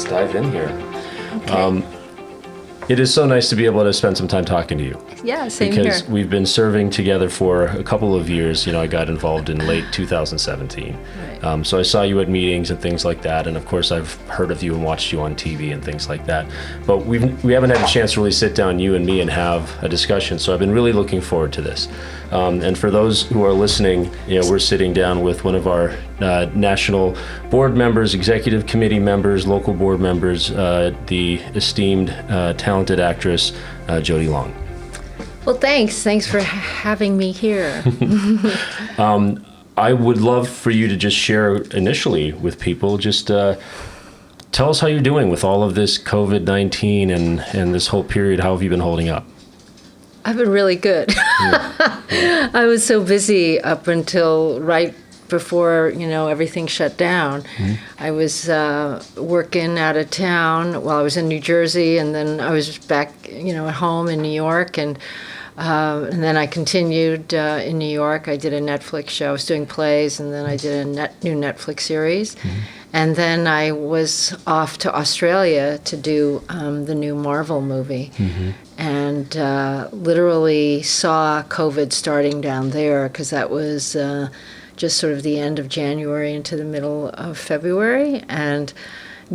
dive in here. Okay. It is so nice to be able to spend some time talking to you. Yeah, same here. Because we've been serving together for a couple of years. You know, I got involved in late 2017. Right. So I saw you at meetings and things like that. And of course, I've heard of you and watched you on TV and things like that. But we haven't had a chance to really sit down, you and me, and have a discussion. So I've been really looking forward to this. And for those who are listening, you know, we're sitting down with one of our national board members, executive committee members, local board members, the esteemed, talented actress, Jodi Long. Well, thanks for having me here. I would love for you to just share initially with people, just tell us how you're doing with all of this COVID-19 and this whole period. How have you been holding up? I've been really good. Yeah. I was so busy up until right before, everything shut down. Mm-hmm. I was working out of town while I was in New Jersey, and then I was back, at home in New York, and then I continued in New York. I did a Netflix show. I was doing plays, and then I did a new Netflix series. Mm-hmm. And then I was off to Australia to do the new Marvel movie. Mm-hmm. And literally saw COVID starting down there, because that was just sort of the end of January into the middle of February, and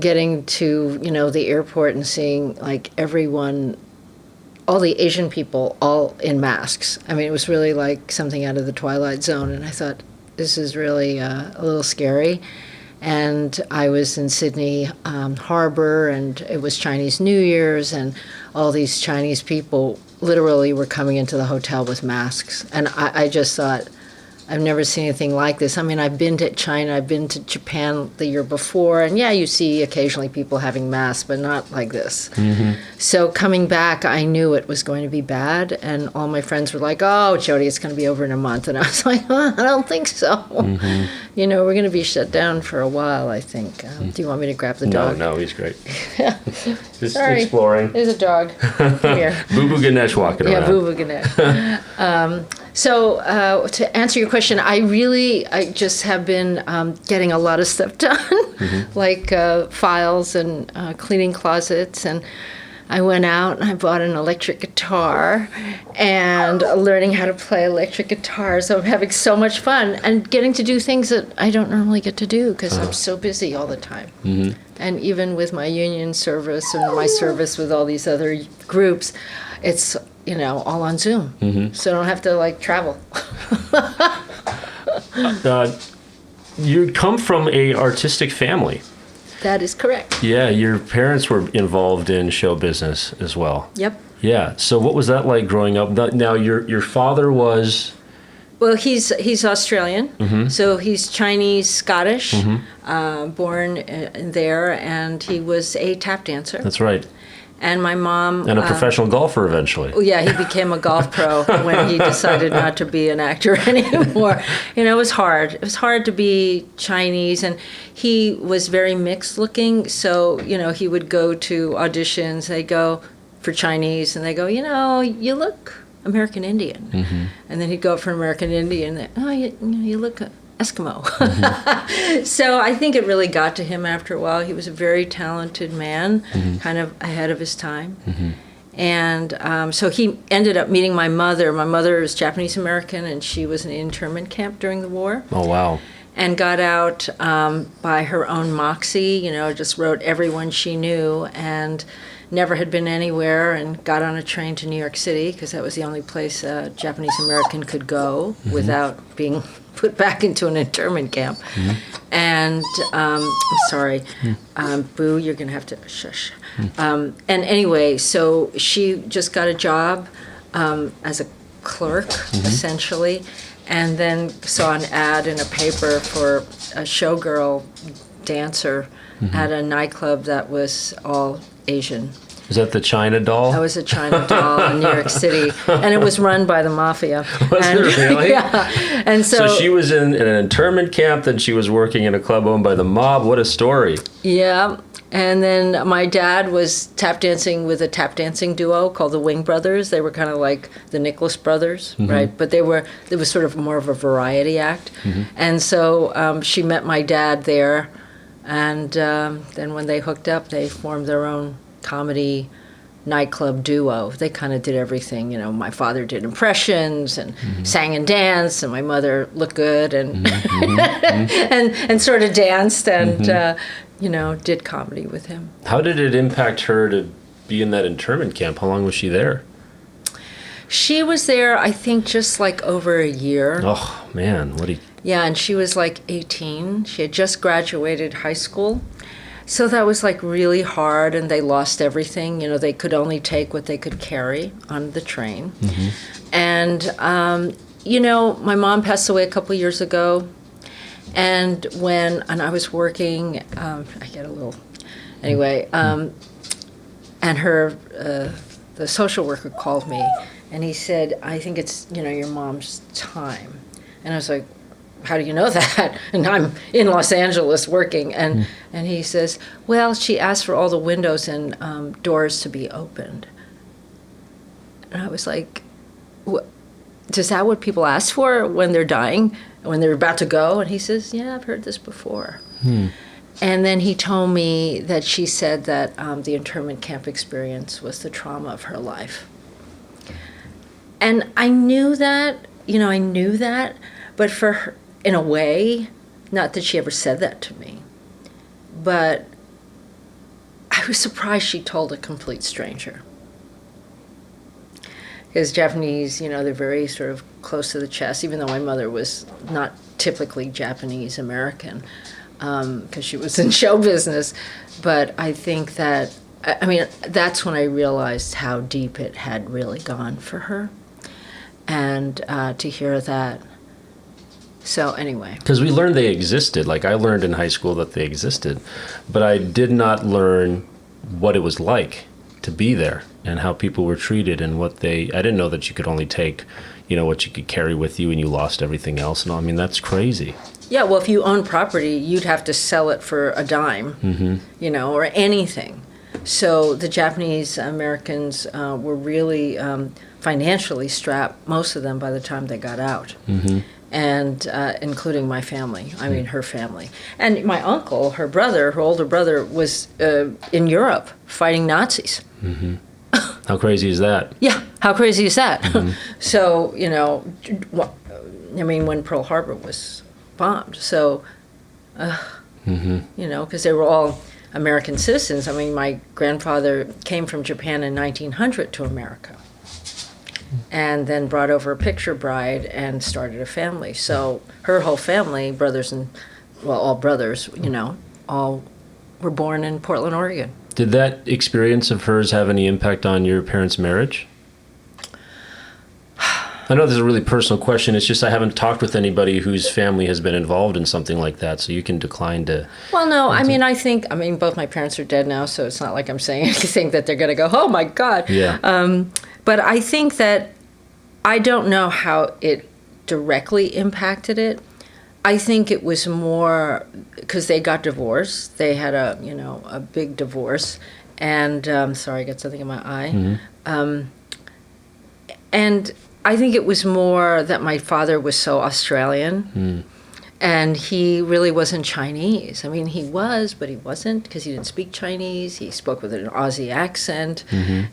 getting to, the airport and seeing like everyone, all the Asian people, all in masks. I mean, it was really like something out of the Twilight Zone, and I thought, this is really a little scary. And I was in Sydney Harbor, and it was Chinese New Year's, and all these Chinese people literally were coming into the hotel with masks. And I just thought, I've never seen anything like this. I mean, I've been to China, I've been to Japan the year before, and yeah, you see occasionally people having masks, but not like this. Mm-hmm. So coming back, I knew it was going to be bad, and all my friends were like, oh, Jodi, it's going to be over in a month. And I was like, I don't think so. Mm-hmm. We're going to be shut down for a while, I think. Do you want me to grab the dog? No, he's great. Just Sorry. exploring. There's a dog. Come here. Boo Boo Ganesh walking around. Yeah, Boo Boo Ganesh. So to answer your question, I just have been getting a lot of stuff done, Mm-hmm. like files and cleaning closets. And I went out and I bought an electric guitar and learning how to play electric guitar. So I'm having so much fun and getting to do things that I don't normally get to do because I'm so busy all the time. Mm-hmm. And even with my union service and my service with all these other groups, it's all on Zoom. Mm-hmm. So I don't have to travel. You come from a artistic family. That is correct. Yeah, your parents were involved in show business as well. Yep. Yeah. So what was that like growing up? Now your father was. Well, he's Australian, Mm-hmm. so he's Chinese Scottish, Mm-hmm. born there, and he was a tap dancer. That's right. And my mom... And a professional golfer eventually. Yeah, he became a golf pro when he decided not to be an actor anymore. It was hard. It was hard to be Chinese, and he was very mixed looking. So, he would go to auditions. They'd go for Chinese, and they go, you look American Indian. Mm-hmm. And then he'd go for American Indian. And oh, you look Eskimo. Mm-hmm. So I think it really got to him after a while. He was a very talented man, Mm-hmm. kind of ahead of his time. Mm-hmm. And so he ended up meeting my mother. My mother is Japanese American, and she was in an internment camp during the war. Oh, wow. And got out by her own moxie, just wrote everyone she knew, and never had been anywhere, and got on a train to New York City, because that was the only place a Japanese American could go Mm-hmm. without being put back into an internment camp. Mm-hmm. And I'm sorry, Boo, you're going to have to shush. And anyway, so she just got a job as a clerk, essentially, and then saw an ad in a paper for a showgirl dancer at a nightclub that was all Asian. Is that the China doll? I was a China doll in New York City, and it was run by the mafia. Was and, it really? Yeah. And So she was in an internment camp, then she was working in a club owned by the mob. What a story. Yeah. And then my dad was tap dancing with a tap dancing duo called the Wing Brothers. They were kind of like the Nicholas Brothers, right? But it was sort of more of a variety act. And so she met my dad there And then when they hooked up, they formed their own comedy nightclub duo. They kind of did everything. You know, my father did impressions and sang and danced, and my mother looked good and and sort of danced and you know, did comedy with him. How did it impact her to be in that internment camp? How long was she there? She was there, I think, just like over a year. Oh man, what do you? Yeah, and she was like 18. She had just graduated high school. So that was like really hard, and they lost everything. You know, they could only take what they could carry on the train. And, you know, my mom passed away a couple years ago. And I was working, I get a little, anyway, and the social worker called me, and he said, I think it's, you know, your mom's time. And I was like, how do you know that? And I'm in Los Angeles working. And he says, well, she asked for all the windows and doors to be opened. And I was like, is that what people ask for when they're dying, when they're about to go? And he says, yeah, I've heard this before. And then he told me that she said that the internment camp experience was the trauma of her life. And I knew that, you know, but for her, in a way, not that she ever said that to me, but I was surprised she told a complete stranger. Because Japanese, you know, they're very sort of close to the chest, even though my mother was not typically Japanese American, because she was in show business. But I think that, I mean, that's when I realized how deep it had really gone for her. And to hear that. So anyway. Because we learned they existed. Like I learned in high school that they existed, but I did not learn what it was like to be there and how people were treated and I didn't know that you could only take, you know, what you could carry with you and you lost everything else. And I mean, that's crazy. Yeah, well, if you own property, you'd have to sell it for a dime, you know, or anything. So the Japanese Americans were really financially strapped, most of them, by the time they got out. And including my family, I mean her family. And my uncle, her older brother, was in Europe fighting Nazis. How crazy is that? Yeah, how crazy is that? So, you know, I mean, when Pearl Harbor was bombed, so, you know, because they were all American citizens. I mean, my grandfather came from Japan in 1900 to America. And then brought over a picture bride and started a family. So her whole family, all brothers, you know, all were born in Portland, Oregon. Did that experience of hers have any impact on your parents' marriage? I know this is a really personal question. It's just I haven't talked with anybody whose family has been involved in something like that, so you can decline to... Well, no, I mean, both my parents are dead now, so it's not like I'm saying anything that they're going to go, oh, my God. Yeah. But I think that I don't know how it directly impacted it. I think it was more because they got divorced. They had a big divorce. And, sorry, I got something in my eye. And I think it was more that my father was so Australian. And he really wasn't Chinese. I mean, he was, but he wasn't because he didn't speak Chinese. He spoke with an Aussie accent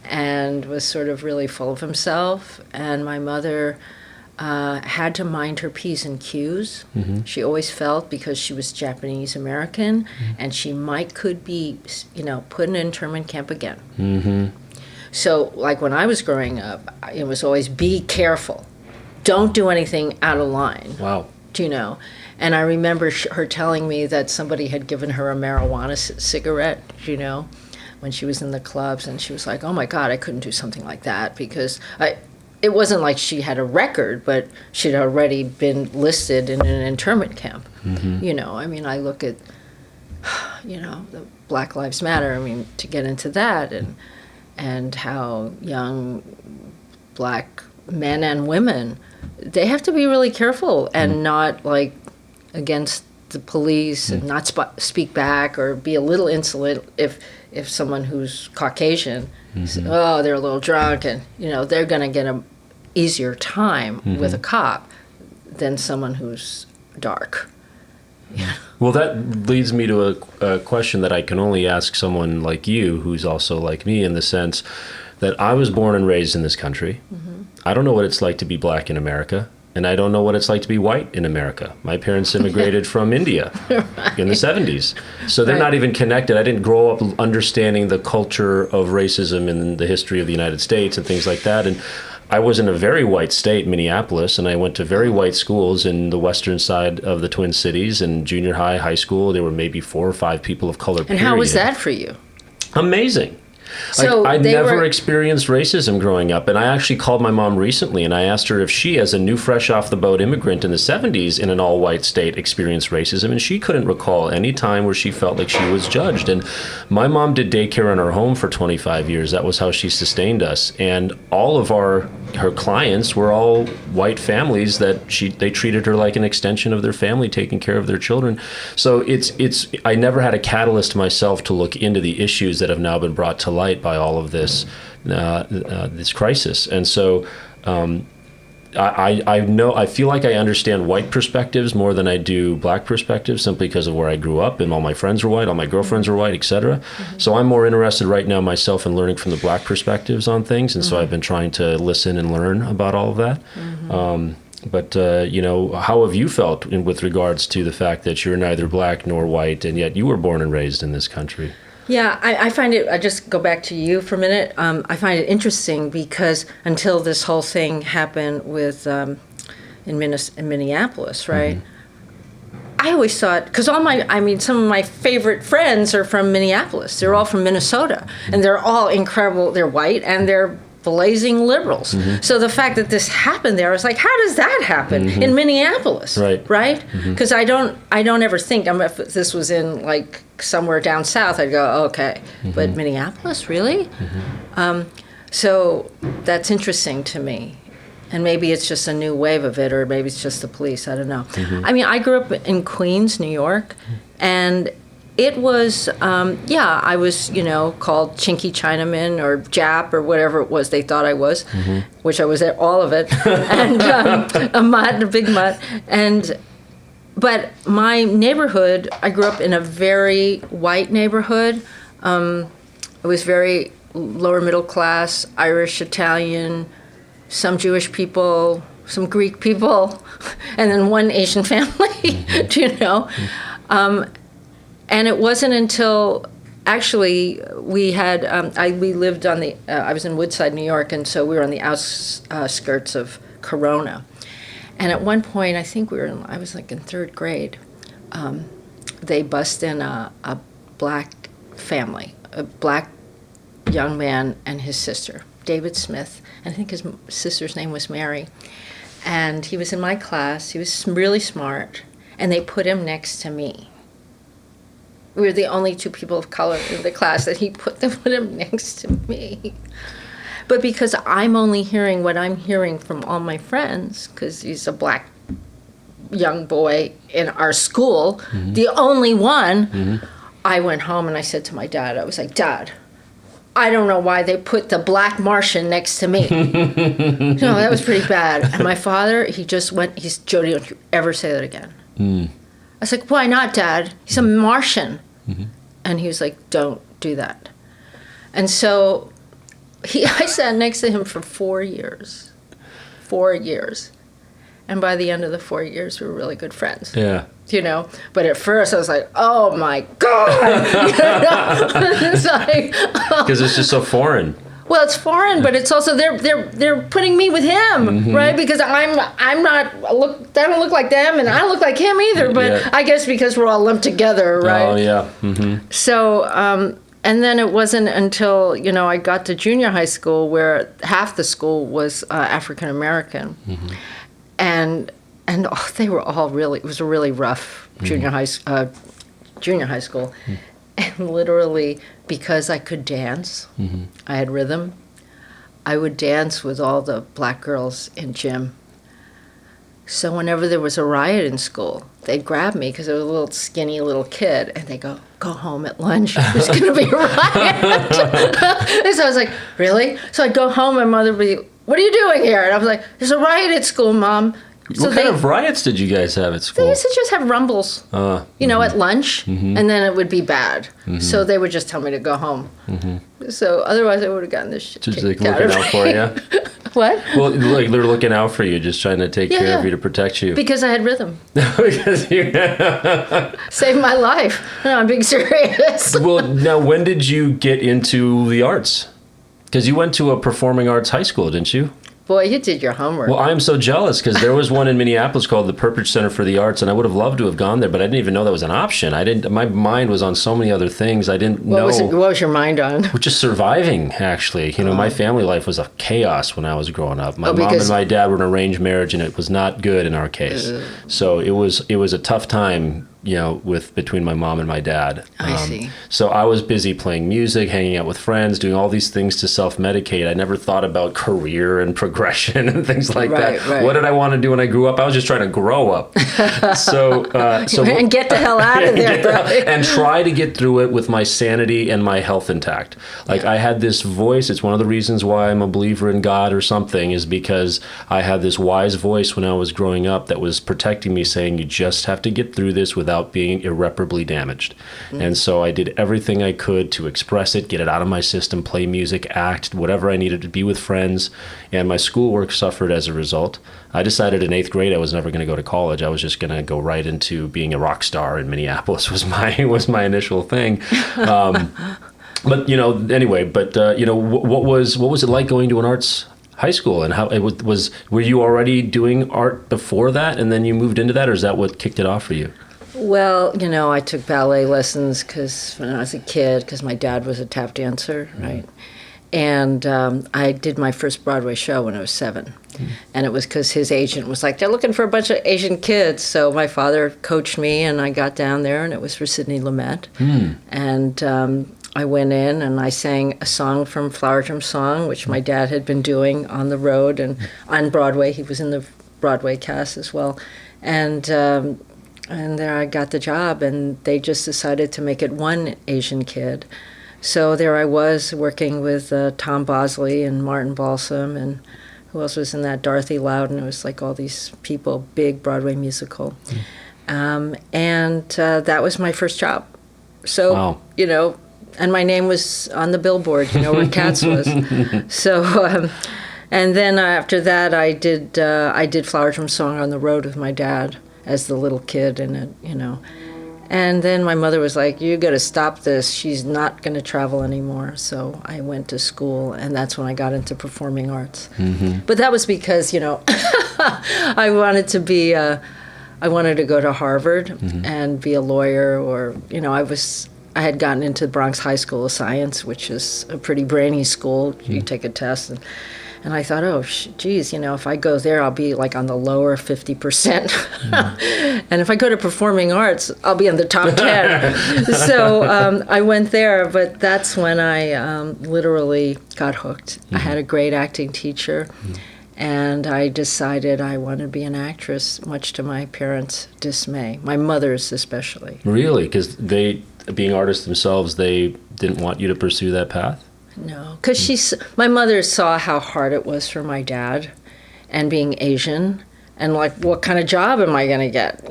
and was sort of really full of himself. And my mother had to mind her P's and Q's. She always felt because she was Japanese American and she could be, you know, put in an internment camp again. So, like when I was growing up, it was always be careful. Don't do anything out of line. Wow. You know? And I remember her telling me that somebody had given her a marijuana cigarette, you know, when she was in the clubs. And she was like, oh, my God, I couldn't do something like that because it wasn't like she had a record, but she'd already been listed in an internment camp. You know, I mean, I look at, you know, the Black Lives Matter, I mean, to get into that and how young Black men and women, they have to be really careful and not like against the police and not speak back or be a little insolent if someone who's Caucasian, oh, they're a little drunk and, you know, they're going to get an easier time with a cop than someone who's dark. Well, that leads me to a question that I can only ask someone like you, who's also like me, in the sense that I was born and raised in this country. Mm-hmm. I don't know what it's like to be black in America, and I don't know what it's like to be white in America. My parents immigrated from India in the 70s, so they're not even connected. I didn't grow up understanding the culture of racism in the history of the United States and things like that. And I was in a very white state, Minneapolis, and I went to very white schools in the western side of the Twin Cities. In junior high, high school, there were maybe 4 or 5 people of color. And how was that for you? Amazing. So I never experienced racism growing up, and I actually called my mom recently, and I asked her if she, as a new fresh off the boat immigrant in the 70s in an all-white state, experienced racism, and she couldn't recall any time where she felt like she was judged. And my mom did daycare in our home for 25 years. That was how she sustained us, and all of her clients were all white families that they treated her like an extension of their family, taking care of their children. So I never had a catalyst myself to look into the issues that have now been brought to light by all of this crisis. And so I feel like I understand white perspectives more than I do black perspectives, simply because of where I grew up and all my friends were white, all my girlfriends were white, etc. Mm-hmm. So I'm more interested right now myself in learning from the black perspectives on things, and so I've been trying to listen and learn about all of that. But how have you felt with regards to the fact that you're neither black nor white, and yet you were born and raised in this country? Yeah, I find it, I just go back to you for a minute. I find it interesting because until this whole thing happened with in Minneapolis, right? Mm-hmm. I always thought, because some of my favorite friends are from Minneapolis. They're all from Minnesota, and they're all incredible. They're white, and they're blazing liberals. Mm-hmm. So the fact that this happened there, I was like, how does that happen in Minneapolis? Right? Because I don't ever think, if this was in like somewhere down south, I'd go, oh, okay. But Minneapolis, really? So that's interesting to me. And maybe it's just a new wave of it, or maybe it's just the police, I don't know. I mean, I grew up in Queens, New York, and it was, I was, called Chinky Chinaman or Jap or whatever it was they thought I was, which I was at all of it, and a big mutt. But my neighborhood, I grew up in a very white neighborhood. It was very lower middle class, Irish, Italian, some Jewish people, some Greek people, and then one Asian family, And it wasn't until, actually, we had, we lived on I was in Woodside, New York, and so we were on the outskirts of Corona. And at one point, I think I was like in 3rd grade, they bust in a black family, a black young man and his sister, David Smith, and I think his sister's name was Mary. And he was in my class, he was really smart, and they put him next to me. We were the only 2 people of color in the class that he put him next to me. But because I'm only hearing what I'm hearing from all my friends, because he's a black young boy in our school, the only one, I went home and I said to my dad, I was like, Dad, I don't know why they put the black Martian next to me. No, that was pretty bad. And my father, he's, Jodi, don't you ever say that again. I was like, why not, Dad? He's a Martian. And he was like, don't do that. And so I sat next to him for 4 years. 4 years. And by the end of the 4 years, we were really good friends. Yeah. But at first I was like, oh my God. It's like, because it's just so foreign. Well, it's foreign, but it's also they're putting me with him, right? Because I don't look like them, and I don't look like him either. But I guess because we're all lumped together, right? Oh yeah. So, and then it wasn't until I got to junior high school where half the school was African American, and they were all really. It was a really rough junior high school. And literally, because I could dance, I had rhythm, I would dance with all the black girls in gym. So whenever there was a riot in school, they'd grab me, because I was a little skinny little kid, and they go home at lunch. There's going to be a riot. And so I was like, really? So I'd go home, my mother would be, what are you doing here? And I was like, there's a riot at school, Mom. What kind of riots did you guys have at school? They used to just have rumbles, at lunch, and then it would be bad. So they would just tell me to go home. So otherwise I would have gotten this shit Just kicked like looking out for you? What? Well, like they're looking out for you, just trying to take care of you to protect you. Because I had rhythm. Because you Saved my life. No, I'm being serious. Well, now when did you get into the arts? Because you went to a performing arts high school, didn't you? Boy, you did your homework. Well, I'm so jealous because there was one in Minneapolis called the Purpose Center for the Arts, and I would have loved to have gone there, but I didn't even know that was an option. My mind was on so many other things. I didn't know. What was your mind on? Just surviving, actually. My family life was a chaos when I was growing up. My mom and my dad were in an arranged marriage, and it was not good in our case. So it was a tough time, between my mom and my dad. I see. So I was busy playing music, hanging out with friends, doing all these things to self-medicate. I never thought about career and progression and things like that. Right. What did I want to do when I grew up? I was just trying to grow up. And get the hell out of there. And try to get through it with my sanity and my health intact. I had this voice. It's one of the reasons why I'm a believer in God or something, is because I had this wise voice when I was growing up that was protecting me, saying, you just have to get through this without being irreparably damaged. And so I did everything I could to express it, get it out of my system, play music, act, whatever I needed to, be with friends. And my schoolwork suffered as a result. I decided in 8th grade I was never going to go to college. I was just going to go right into being a rock star in Minneapolis was my initial thing. But what was it like going to an arts high school, and how were you already doing art before that and then you moved into that, or is that what kicked it off for you? Well, I took ballet lessons when I was a kid, because my dad was a tap dancer, right? And I did my first Broadway show when I was 7. And it was because his agent was like, they're looking for a bunch of Asian kids. So my father coached me, and I got down there, and it was for Sidney Lumet. And I went in, and I sang a song from Flower Drum Song, which my dad had been doing on the road and on Broadway. He was in the Broadway cast as well. And there I got the job, and they just decided to make it one Asian kid. So there I was working with Tom Bosley and Martin Balsam, and who else was in that? Dorothy Loudon. It was like all these people, big Broadway musical. And that was my first job. So, wow. And my name was on the billboard, where Cats was. So, and then after that, I did Flower Drum Song on the road with my dad as the little kid in it, And then my mother was like, you got to stop this. She's not going to travel anymore. So I went to school, and that's when I got into performing arts. But that was because, I wanted to go to Harvard and be a lawyer, or, I had gotten into Bronx High School of Science, which is a pretty brainy school. You take a test, and I thought, geez, if I go there, I'll be like on the lower 50%. And if I go to performing arts, I'll be in the top 10. So I went there, but that's when I literally got hooked. I had a great acting teacher, and I decided I wanted to be an actress, much to my parents' dismay, my mother's especially. Really? Because being artists themselves, they didn't want you to pursue that path? No, because my mother saw how hard it was for my dad, and being Asian, and like, what kind of job am I going to get?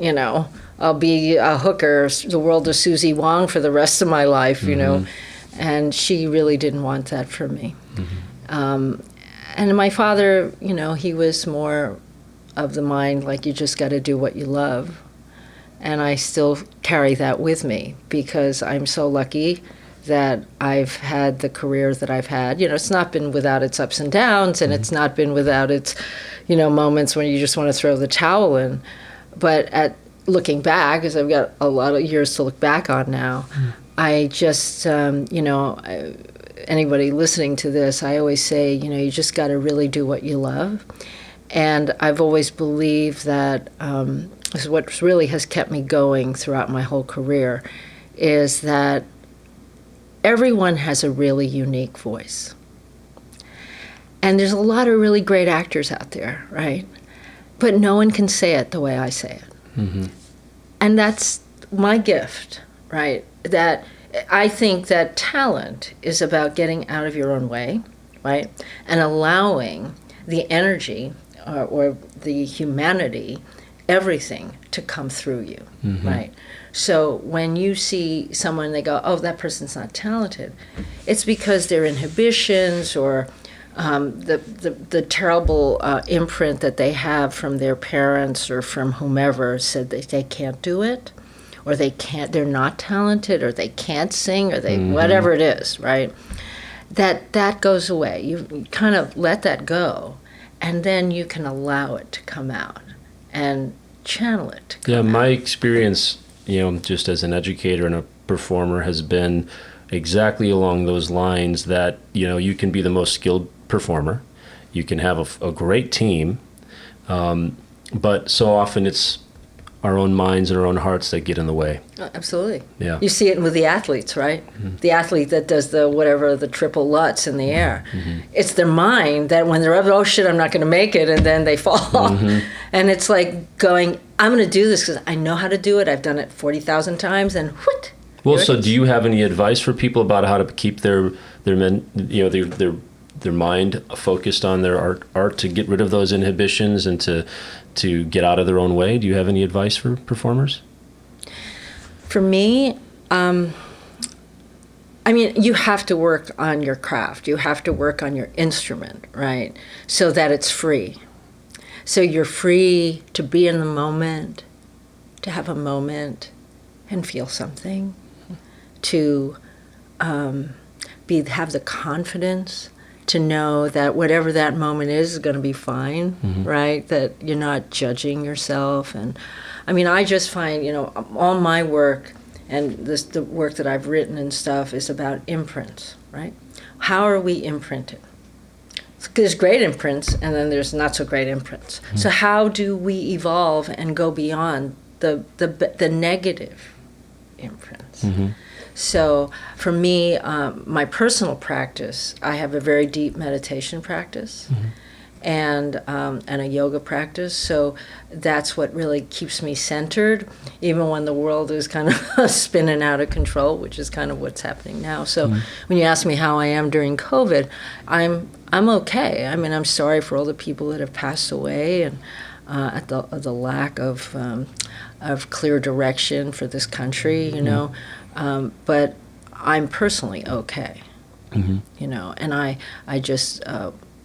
I'll be a hooker, the world of Susie Wong for the rest of my life, and she really didn't want that for me. And my father, he was more of the mind, like, you just got to do what you love. And I still carry that with me, because I'm so lucky that I've had the career that I've had. It's not been without its ups and downs, and it's not been without its, moments when you just want to throw the towel in. But at looking back, because I've got a lot of years to look back on now, I just, anybody listening to this, I always say, you just got to really do what you love. And I've always believed that is what really has kept me going throughout my whole career, is that everyone has a really unique voice. And there's a lot of really great actors out there, right? But no one can say it the way I say it. And that's my gift, right? That I think that talent is about getting out of your own way, right? And allowing the energy or the humanity, everything to come through you, right? So when you see someone, they go, oh, that person's not talented, it's because their inhibitions or the terrible imprint that they have from their parents or from whomever said that they can't do it, or they're not talented, or they can't sing, or they whatever it is, right? That goes away. You kind of let that go, and then you can allow it to come out and channel it to come out. My experience, just as an educator and a performer, has been exactly along those lines, that you can be the most skilled performer, you can have a great team, but so often it's our own minds and our own hearts that get in the way. Absolutely. Yeah. You see it with the athletes, right? The athlete that does the triple Lutz in the air. It's their mind that when they're up, oh shit, I'm not going to make it, and then they fall. And it's like going, I'm going to do this because I know how to do it. I've done it 40,000 times, and what? Well, so do you have any advice for people about how to keep their mind focused on their art to get rid of those inhibitions and to get out of their own way? Do you have any advice for performers? For me, you have to work on your craft. You have to work on your instrument, right? So that it's free. So you're free to be in the moment, to have a moment and feel something, to have the confidence to know that whatever that moment is going to be fine, right? That you're not judging yourself. And I just find, all my work and the work that I've written and stuff is about imprints, right? How are we imprinted? There's great imprints, and then there's not so great imprints. So how do we evolve and go beyond the negative imprints? So for me, my personal practice, I have a very deep meditation practice and a yoga practice. So that's what really keeps me centered, even when the world is kind of spinning out of control, which is kind of what's happening now. So when you ask me how I am during COVID, I'm okay. I'm sorry for all the people that have passed away, and at the lack of clear direction for this country, but I'm personally okay, and I just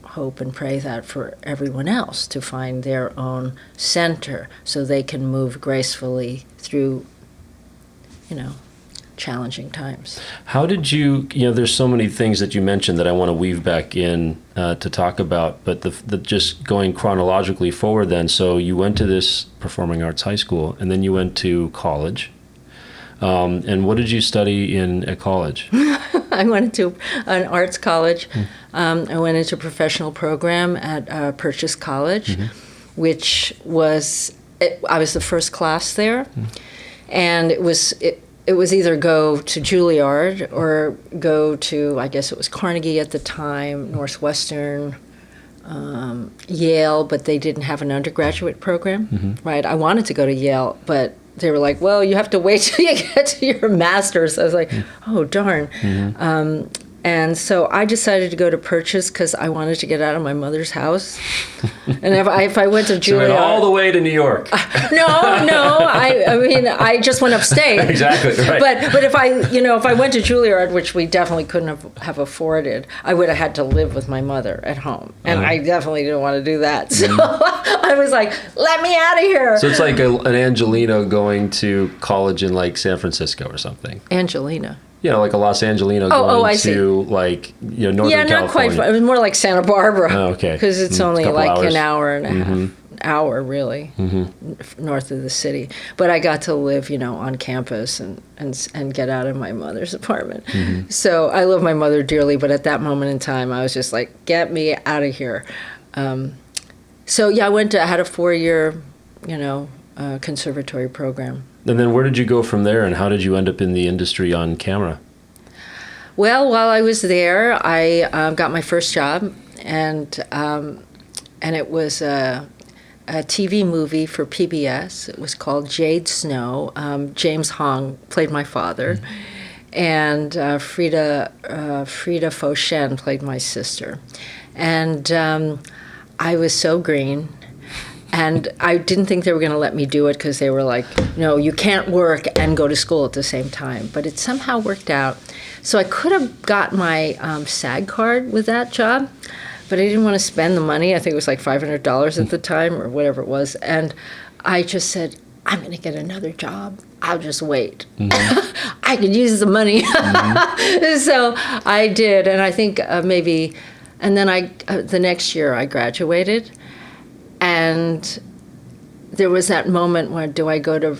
hope and pray that for everyone else to find their own center so they can move gracefully through, challenging times. How did you, there's so many things that you mentioned that I want to weave back in to talk about, but the just going chronologically forward then, so you went to this performing arts high school, and then you went to college. And what did you study at college? I went to an arts college. I went into a professional program at Purchase College, which I was the first class there. And it was either go to Juilliard or go to, I guess it was Carnegie at the time, Northwestern, Yale, but they didn't have an undergraduate program, right? I wanted to go to Yale, but they were like, well, you have to wait till you get to your master's. I was like, oh, darn. And so I decided to go to Purchase because I wanted to get out of my mother's house. And if I went to Juilliard... So went all the way to New York. No. I just went upstate. Exactly, right. But if I went to Juilliard, which we definitely couldn't have afforded, I would have had to live with my mother at home. And I definitely didn't want to do that. So I was like, let me out of here. So it's like an Angelino going to college in like San Francisco or something. Angelina. Like a Los Angelino going to like Northern California. Yeah, not quite. It was more like Santa Barbara. Oh, okay. Because it's only like hours. an hour and a half. Hour really, north of the city. But I got to live, on campus and get out of my mother's apartment. So I love my mother dearly, but at that moment in time, I was just like, get me out of here. So yeah, I had a 4-year, conservatory program. And then where did you go from there, and how did you end up in the industry on camera? Well, while I was there, I got my first job, and it was a TV movie for PBS. It was called Jade Snow. James Hong played my father, and Frida Foshen played my sister. And I was so green. And I didn't think they were going to let me do it because they were like, no, you can't work and go to school at the same time. But it somehow worked out. So I could have got my SAG card with that job, but I didn't want to spend the money. I think it was like $500 at the time or whatever it was. And I just said, I'm going to get another job. I'll just wait. Mm-hmm. I could use the money. Mm-hmm. So I did. And I think maybe, and then the next year I graduated. And there was that moment where, do I go to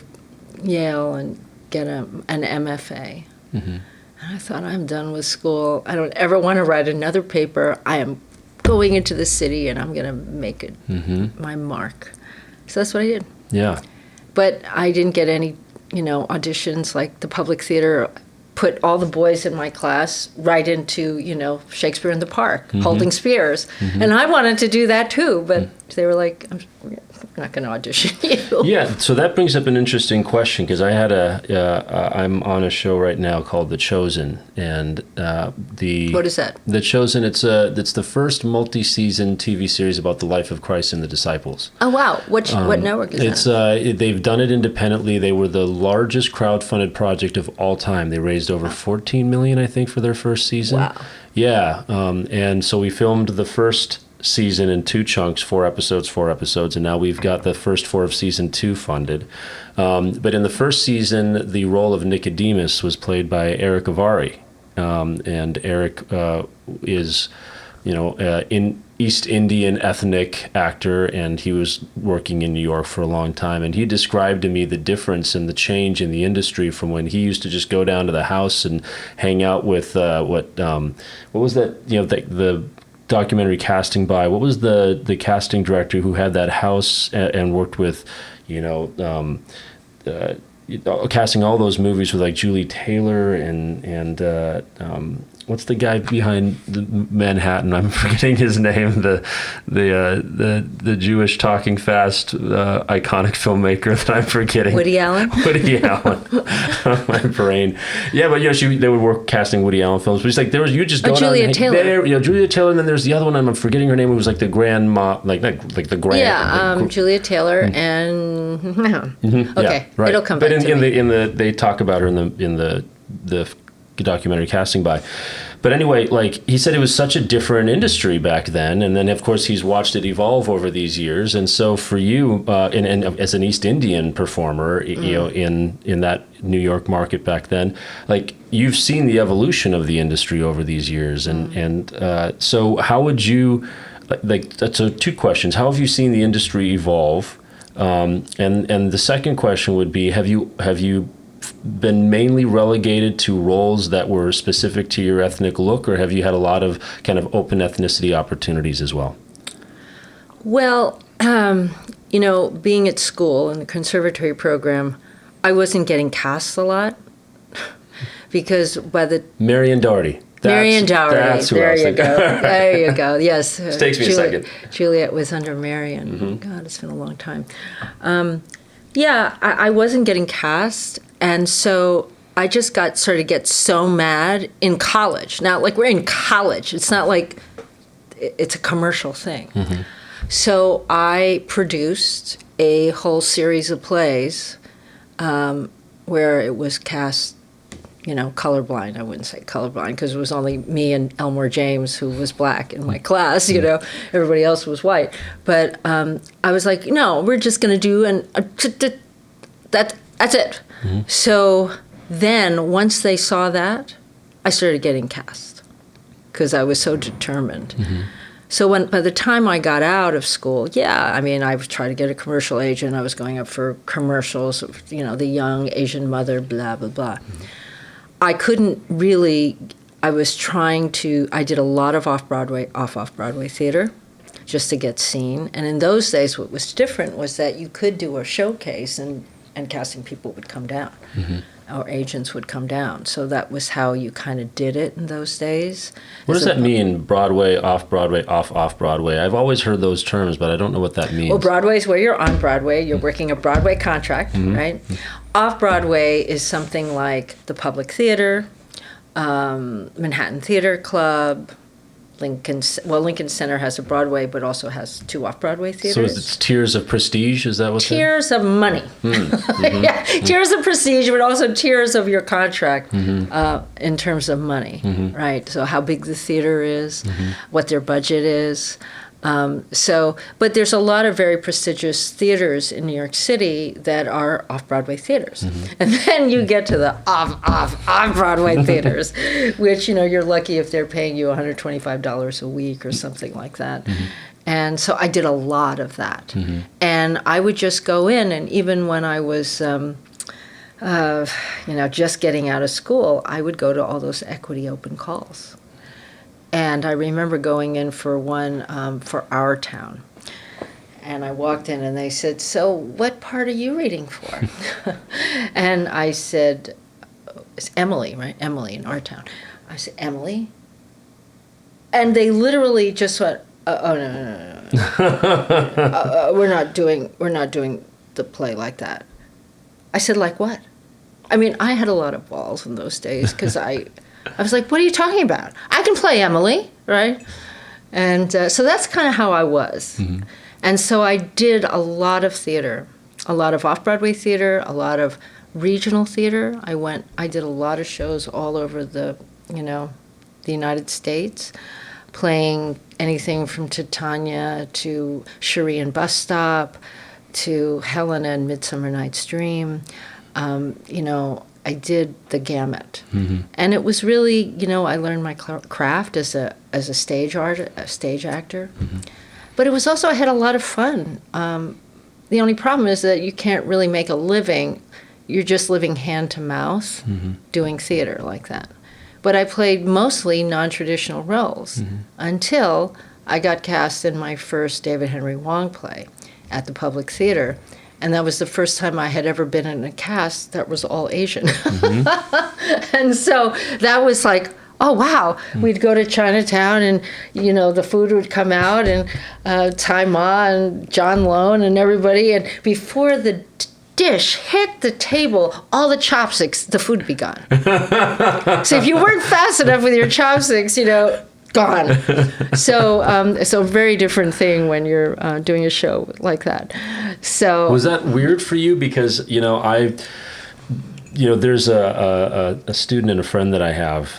Yale and get an MFA? Mm-hmm. And I thought, I'm done with school. I don't ever want to write another paper. I am going into the city and I'm going to make it my mark. So that's what I did. Yeah. But I didn't get any, auditions. Like the public theater put all the boys in my class right into, Shakespeare in the Park, holding spears. Mm-hmm. And I wanted to do that too, but they were like, I'm not going to audition you. Yeah, so that brings up an interesting question, because I had I'm on a show right now called The Chosen, and What is that? The Chosen, it's the first multi-season TV series about the life of Christ and the disciples. Oh, wow. What network is that? They've done it independently. They were the largest crowdfunded project of all time. They raised over $14 million, I think, for their first season. Wow. Yeah, and so we filmed the first season in 2 chunks, 4 episodes, and now we've got the first 4 of season 2 funded. But in the first season, the role of Nicodemus was played by Eric Avari, and Eric is, in East Indian ethnic actor, and he was working in New York for a long time. And he described to me the difference and the change in the industry from when he used to just go down to the house and hang out with what was that? The documentary Casting By. What was the casting director who had that house and worked with, casting all those movies with like Julie Taylor and what's the guy behind Manhattan? I'm forgetting his name. The Jewish talking fast iconic filmmaker that I'm forgetting. Woody Allen. Woody Allen. My brain. Yeah, but they would work casting Woody Allen films. But it's like Julia Taylor. Julia Taylor, and then there's the other one. I'm forgetting her name. It was like the grandma, like the grand. Yeah, Julia Taylor and. Okay, yeah, right. It'll come back to me. They talk about her in the documentary Casting By. But anyway, like he said, it was such a different industry back then, and then of course he's watched it evolve over these years. And so for you, and as an East Indian performer, in that New York market back then, like you've seen the evolution of the industry over these years, and so how would you, so 2 questions: how have you seen the industry evolve? And the second question would be, have you been mainly relegated to roles that were specific to your ethnic look, or have you had a lot of kind of open ethnicity opportunities as well? Well, being at school in the conservatory program, I wasn't getting cast a lot because Marion Doherty. That's who there I was you thinking. go. There you go. Yes. It takes me a second. Juliet was under Marion. Mm-hmm. God, it's been a long time. I wasn't getting cast, and so I just started to get so mad in college. Now, like, we're in college. It's not like it's a commercial thing. Mm-hmm. So I produced a whole series of plays where it was cast, colorblind. I wouldn't say colorblind because it was only me and Elmore James, who was black in my class, everybody else was white. But I was like, no, we're just going to do, that's it. Mm-hmm. So then once they saw that, I started getting cast because I was so determined. Mm-hmm. So by the time I got out of school, I was trying to get a commercial agent. I was going up for commercials, the young Asian mother, blah, blah, blah. Mm-hmm. I couldn't really, I did a lot of off-Broadway theater just to get seen. And in those days, what was different was that you could do a showcase and casting people would come down. Mm-hmm. Or agents would come down. So that was how you kind of did it in those days. What does that mean, Broadway, off-Broadway, off-Broadway? I've always heard those terms, but I don't know what that means. Well, Broadway is where you're on Broadway. You're working a Broadway contract, mm-hmm. right? Off-Broadway is something like the Public Theater, Manhattan Theater Club, Lincoln Center has a Broadway, but also has 2 off-Broadway theaters. So it's tiers of prestige, is that what tiers of money? Yeah, tiers of prestige, but also tiers of your contract in terms of money, right? So how big the theater is, what their budget is. But there's a lot of very prestigious theaters in New York City that are off-Broadway theaters. And then you get to the off-Broadway theaters, which, you're lucky if they're paying you $125 a week or something like that. And so I did a lot of that. And I would just go in, and even when I was, just getting out of school, I would go to all those equity open calls. And I remember going in for one for our town. And I walked in and they said, "So what part are you reading for?" And I said, "It's Emily, right? Emily in our town." I said, "Emily?" And they literally just went, "Oh, no. We're not doing the play like that." I said, "Like what?" I mean, I had a lot of balls in those days because I was like, "What are you talking about? I can play Emily," right? And so that's kind of how I was. And so I did a lot of theater, a lot of off-Broadway theater, a lot of regional theater. I did a lot of shows all over the United States, playing anything from Titania to Cherie and Bus Stop to Helena and Midsummer Night's Dream. I did the gamut, and it was really, I learned my craft as a stage actor. But it was also, I had a lot of fun. The only problem is that you can't really make a living. You're just living hand to mouth doing theater like that. But I played mostly non-traditional roles until I got cast in my first David Henry Hwang play at the Public Theater. And that was the first time I had ever been in a cast that was all Asian. And so that was like, oh, wow. We'd go to Chinatown and, the food would come out and Tai Ma and John Lone and everybody. And before the dish hit the table, all the chopsticks, the food would be gone. So if you weren't fast enough with your chopsticks, gone. So very different thing when you're doing a show like that. So was that weird for you? Because there's a student and a friend that I have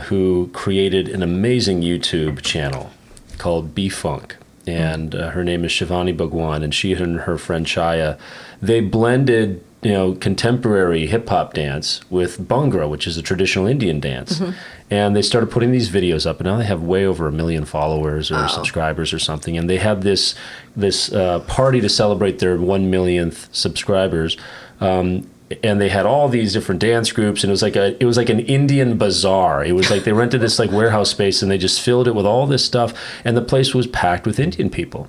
who created an amazing YouTube channel called B-Funk, and her name is Shivani Bhagwan, and she and her friend Chaya, they blended contemporary hip-hop dance with Bhangra, which is a traditional Indian dance. And they started putting these videos up, and now they have way over 1 million followers or subscribers or something. And they had this party to celebrate their 1 millionth subscribers. And they had all these different dance groups, and it was like an Indian bazaar. It was like they rented this warehouse space, and they just filled it with all this stuff, and the place was packed with Indian people.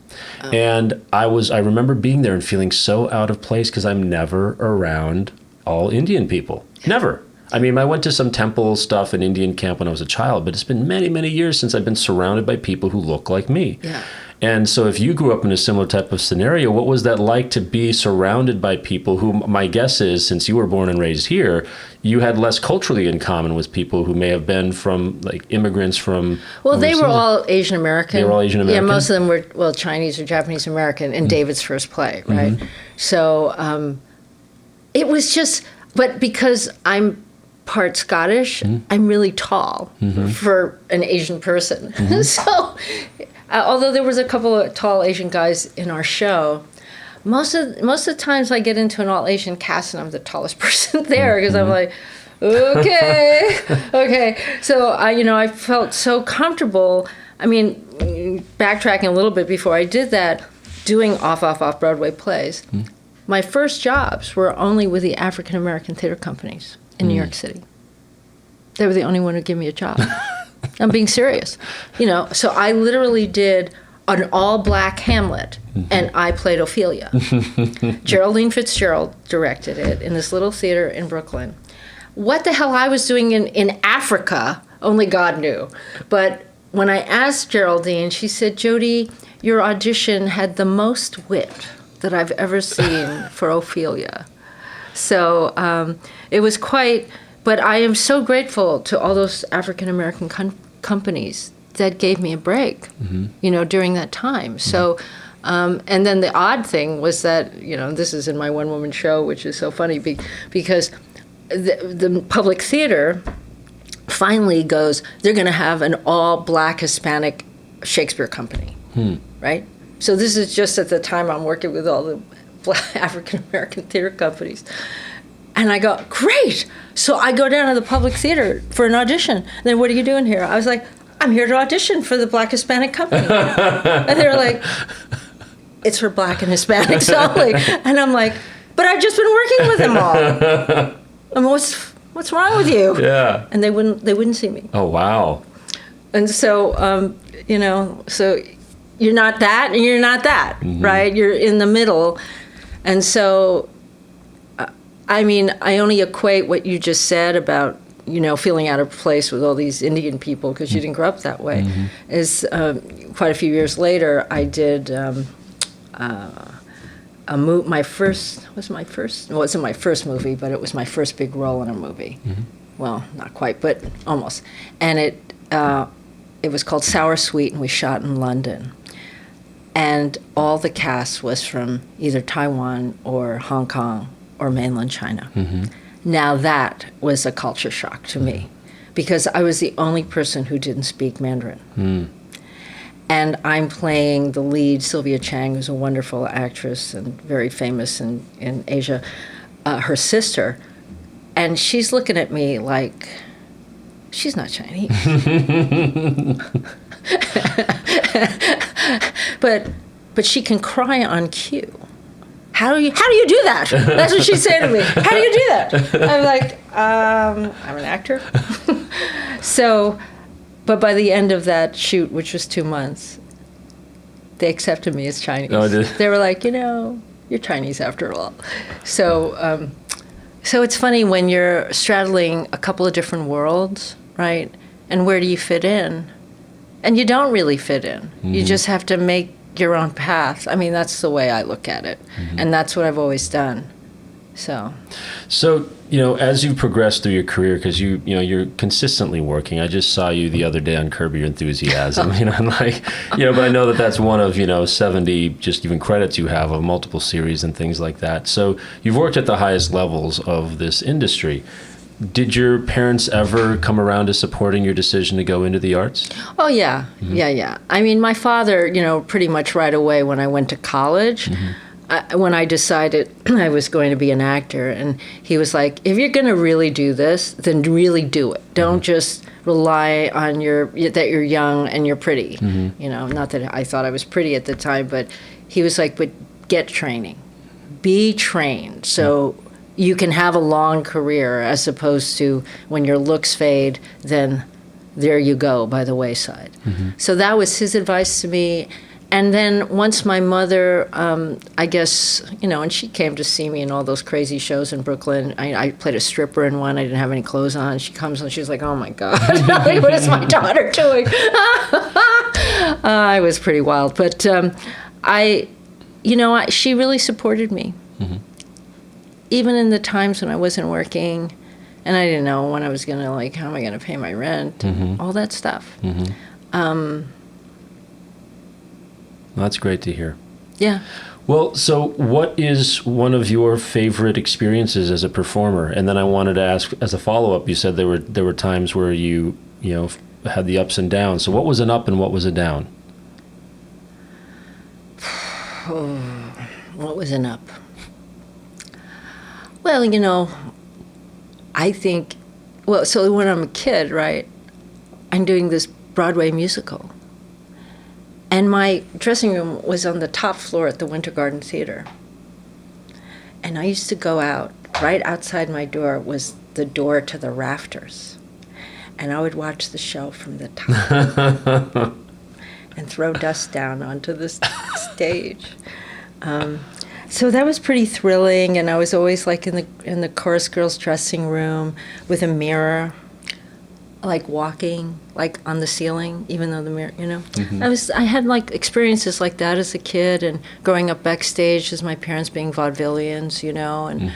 And I remember being there and feeling so out of place because I'm never around all Indian people. Never. I mean, I went to some temple stuff in Indian camp when I was a child, but it's been many, many years since I've been surrounded by people who look like me. Yeah. And so if you grew up in a similar type of scenario, what was that like to be surrounded by people who, my guess is, since you were born and raised here, you had less culturally in common with people who may have been from, immigrants from... Well, they were all Asian American. They were all Asian American? Yeah, most of them were, Chinese or Japanese American in David's first play, right? So it was just... But because I'm part Scottish, I'm really tall for an Asian person. So... although there was a couple of tall Asian guys in our show, most of the times I get into an all Asian cast and I'm the tallest person there because I'm like, okay. So I felt so comfortable. I mean, backtracking a little bit before I did that, doing off Broadway plays. My first jobs were only with the African American theater companies in New York City. They were the only one who gave me a job. I'm being serious. So I literally did an all-black Hamlet, and I played Ophelia. Geraldine Fitzgerald directed it in this little theater in Brooklyn. What the hell I was doing in Africa, only God knew. But when I asked Geraldine, she said, "Jodi, your audition had the most wit that I've ever seen for Ophelia." So it was quite... But I am so grateful to all those African-American companies that gave me a break, during that time. So, and then the odd thing was that, this is in my one-woman show, which is so funny because the public theater finally goes, they're going to have an all-black Hispanic Shakespeare company, right? So this is just at the time I'm working with all the Black African-American theater companies. And I go, great! So I go down to the public theater for an audition. Then what are you doing here? I was like, I'm here to audition for the Black Hispanic company. And they were like, it's for Black and Hispanics only. And I'm like, but I've just been working with them all. I mean, what's wrong with you? Yeah. And they wouldn't see me. Oh, wow. And so, so you're not that and you're not that, right? You're in the middle. And so, I mean, I only equate what you just said about, feeling out of place with all these Indian people because you didn't grow up that way. Is quite a few years later, I did it wasn't my first movie, but it was my first big role in a movie. Well, not quite, but almost. And it was called Sour Sweet, and we shot in London. And all the cast was from either Taiwan or Hong Kong or mainland China. Now that was a culture shock to me because I was the only person who didn't speak Mandarin. And I'm playing the lead, Sylvia Chang, who's a wonderful actress and very famous in Asia, her sister. And she's looking at me like, she's not Chinese. But she can cry on cue. How do you do that? That's what she's saying to me. How do you do that? I'm like, I'm an actor. So, but by the end of that shoot, which was 2 months, they accepted me as Chinese. Oh, they were like, you're Chinese after all. So, so it's funny when you're straddling a couple of different worlds, right? And where do you fit in? And you don't really fit in. You just have to make your own path. I mean, that's the way I look at it. And that's what I've always done. So, as you progress through your career, because you're consistently working. I just saw you the other day on Curb Your Enthusiasm, but I know that's one of, 70 just even credits you have of multiple series and things like that. So you've worked at the highest levels of this industry. Did your parents ever come around to supporting your decision to go into the arts? Oh, yeah. Yeah. I mean, my father, pretty much right away when I went to college, when I decided I was going to be an actor, and he was like, if you're going to really do this, then really do it. Don't just rely on that you're young and you're pretty. Not that I thought I was pretty at the time, but he was like, but get training. Be trained. So you can have a long career as opposed to when your looks fade, then there you go by the wayside. So that was his advice to me. And then once my mother, I guess, and she came to see me in all those crazy shows in Brooklyn. I played a stripper in one. I didn't have any clothes on. She comes and she's like, oh, my God, what is my daughter doing? I was pretty wild. But she really supported me. Even in the times when I wasn't working and I didn't know when I was going to, how am I going to pay my rent and all that stuff. That's great to hear. Yeah. Well, so what is one of your favorite experiences as a performer? And then I wanted to ask, as a follow-up, you said there were times where you had the ups and downs. So what was an up and what was a down? What was an up? Well, I think, so when I'm a kid, right, I'm doing this Broadway musical. And my dressing room was on the top floor at the Winter Garden Theater. And I used to go out, right outside my door was the door to the rafters. And I would watch the show from the top and throw dust down onto the stage. So that was pretty thrilling, and I was always in the chorus girls' dressing room with a mirror, walking on the ceiling, even though the mirror, I had experiences like that as a kid, and growing up backstage as my parents being vaudevillians, and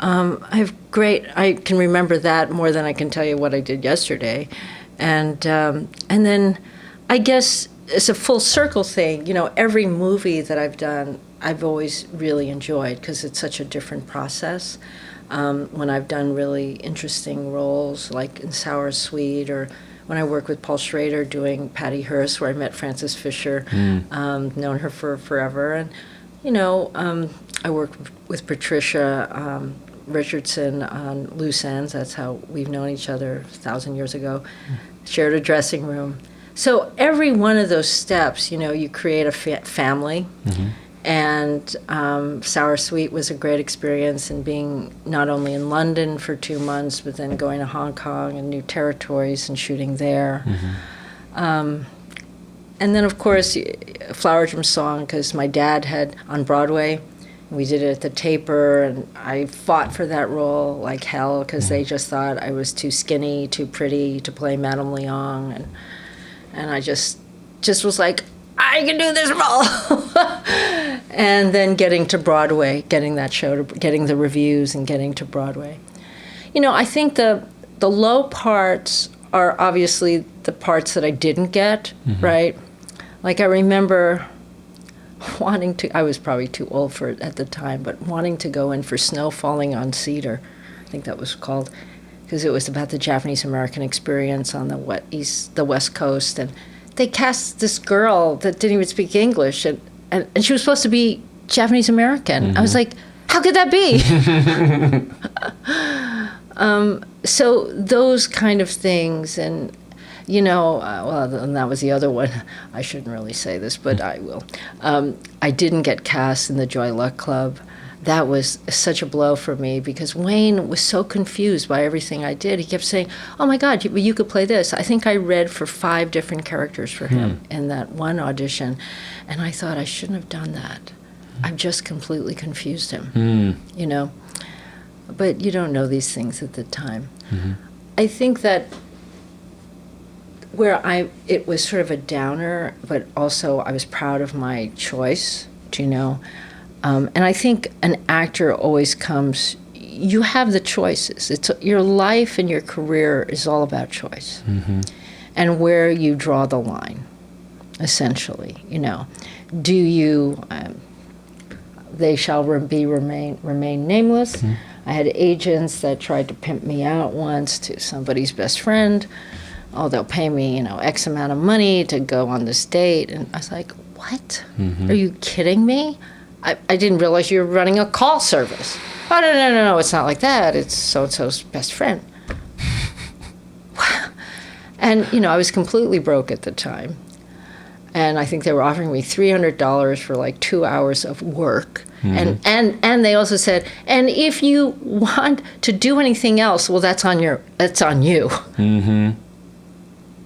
I can remember that more than I can tell you what I did yesterday, and then I guess it's a full circle thing. You know, every movie that I've done, I've always really enjoyed because it's such a different process. When I've done really interesting roles, like in Sour Sweet, or when I work with Paul Schrader doing Patty Hearst, where I met Frances Fisher, known her for forever. And, you know, I worked with Patricia Richardson on Loose Ends. That's how we've known each other 1,000 years ago. Shared a dressing room. So every one of those steps, you know, you create a family. And Sour Sweet was a great experience, and being not only in London for 2 months, but then going to Hong Kong and new territories and shooting there. And then, of course, Flower Drum Song, because my dad had on Broadway. We did it at the Taper, and I fought for that role like hell because they just thought I was too skinny, too pretty to play Madame Leong, and I just was like, I can do this role. And then getting to Broadway, getting that show, getting the reviews, and getting to Broadway. You know, I think the low parts are obviously the parts that I didn't get, right? Like I remember wanting to, I was probably too old for it at the time, but wanting to go in for Snow Falling on Cedar, I think that was called, because it was about the Japanese American experience on the West Coast, and they cast this girl that didn't even speak English, and she was supposed to be Japanese American. I was like, how could that be? So those kind of things, and you know, well, and that was the other one. I shouldn't really say this, but I will. I didn't get cast in the Joy Luck Club. That was such a blow for me because Wayne was so confused by everything I did. He kept saying, oh my God, you could play this. I think I read for 5 different characters for him in that one audition. And I thought I shouldn't have done that. I've just completely confused him, you know. But you don't know these things at the time. I think that it was sort of a downer, but also I was proud of my choice, you know. And I think an actor always comes, you have the choices. It's your life and your career is all about choice. And where you draw the line, essentially, you know. Do you, they shall remain nameless. I had agents that tried to pimp me out once to somebody's best friend. Oh, they'll pay me, you know, X amount of money to go on this date. And I was like, what? Are you kidding me? I didn't realize you were running a call service. Oh, no, it's not like that. It's so-and-so's best friend. And, you know, I was completely broke at the time. And I think they were offering me $300 for like 2 hours of work. And they also said, and if you want to do anything else, well, that's on you.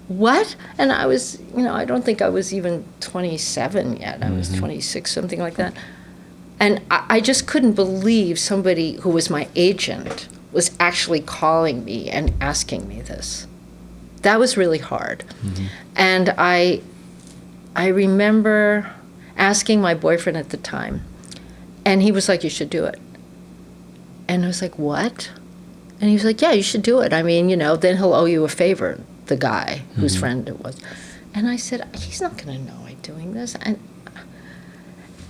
What? And I was, you know, I don't think I was even 27 yet. I was 26, something like that. And I just couldn't believe somebody who was my agent was actually calling me and asking me this. That was really hard. And I remember asking my boyfriend at the time, and he was like, you should do it. And I was like, what? And he was like, yeah, you should do it. I mean, you know, then he'll owe you a favor, the guy whose friend it was. And I said, he's not going to know I'm doing this.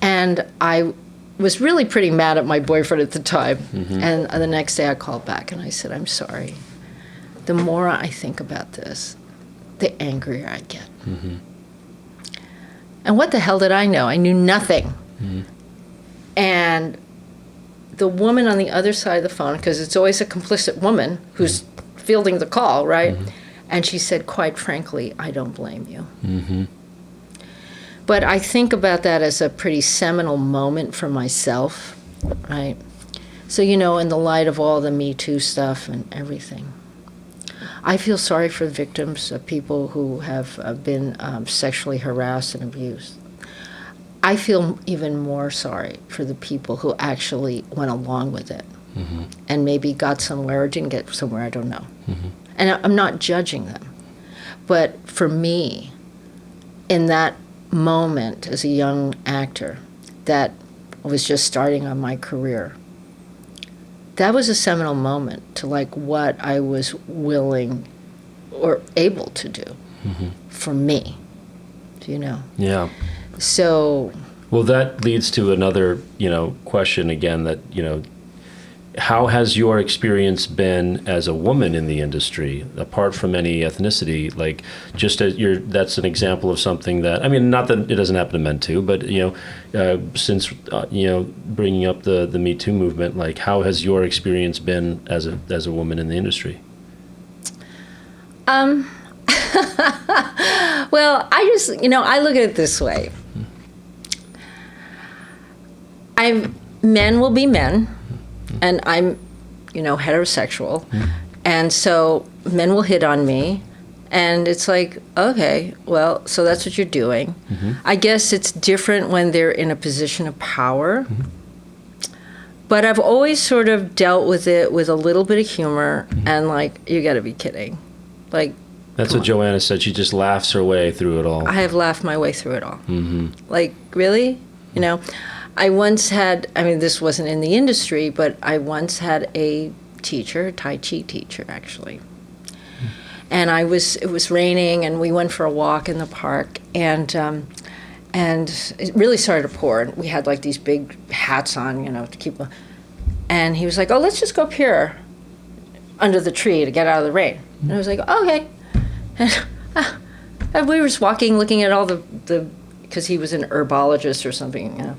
And I was really pretty mad at my boyfriend at the time. And the next day I called back and I said, I'm sorry. The more I think about this, the angrier I get. And what the hell did I know? I knew nothing. And the woman on the other side of the phone, because it's always a complicit woman who's fielding the call, right? And she said, quite frankly, I don't blame you. But I think about that as a pretty seminal moment for myself, right? So, you know, in the light of all the Me Too stuff and everything, I feel sorry for victims of people who have been sexually harassed and abused. I feel even more sorry for the people who actually went along with it and maybe got somewhere or didn't get somewhere, I don't know. And I'm not judging them. But for me, in that moment as a young actor that was just starting on my career, that was a seminal moment to like what I was willing or able to do for me. Yeah. So, Well, that leads to another, question again that, how has your experience been as a woman in the industry, apart from any ethnicity? Like, just as that's an example of something that, I mean, not that it doesn't happen to men too, but, since, bringing up the Me Too movement, like, how has your experience been as a woman in the industry? well, I just, I look at it this way. Men will be men, and I'm, heterosexual, and so men will hit on me, and it's like, okay, well, so that's what you're doing. I guess it's different when they're in a position of power, but I've always sort of dealt with it with a little bit of humor, and like, you got to be kidding, like. That's what Joanna said. She just laughs her way through it all. I have laughed my way through it all. Like, really? I once had, this wasn't in the industry, but I once had a teacher, Tai Chi teacher, actually. And it was raining, and we went for a walk in the park, and it really started to pour. And we had like these big hats on, to keep. And he was like, "Oh, let's just go up here under the tree to get out of the rain." And I was like, "Okay." And we were just walking, looking at all the because he was an herbologist or something.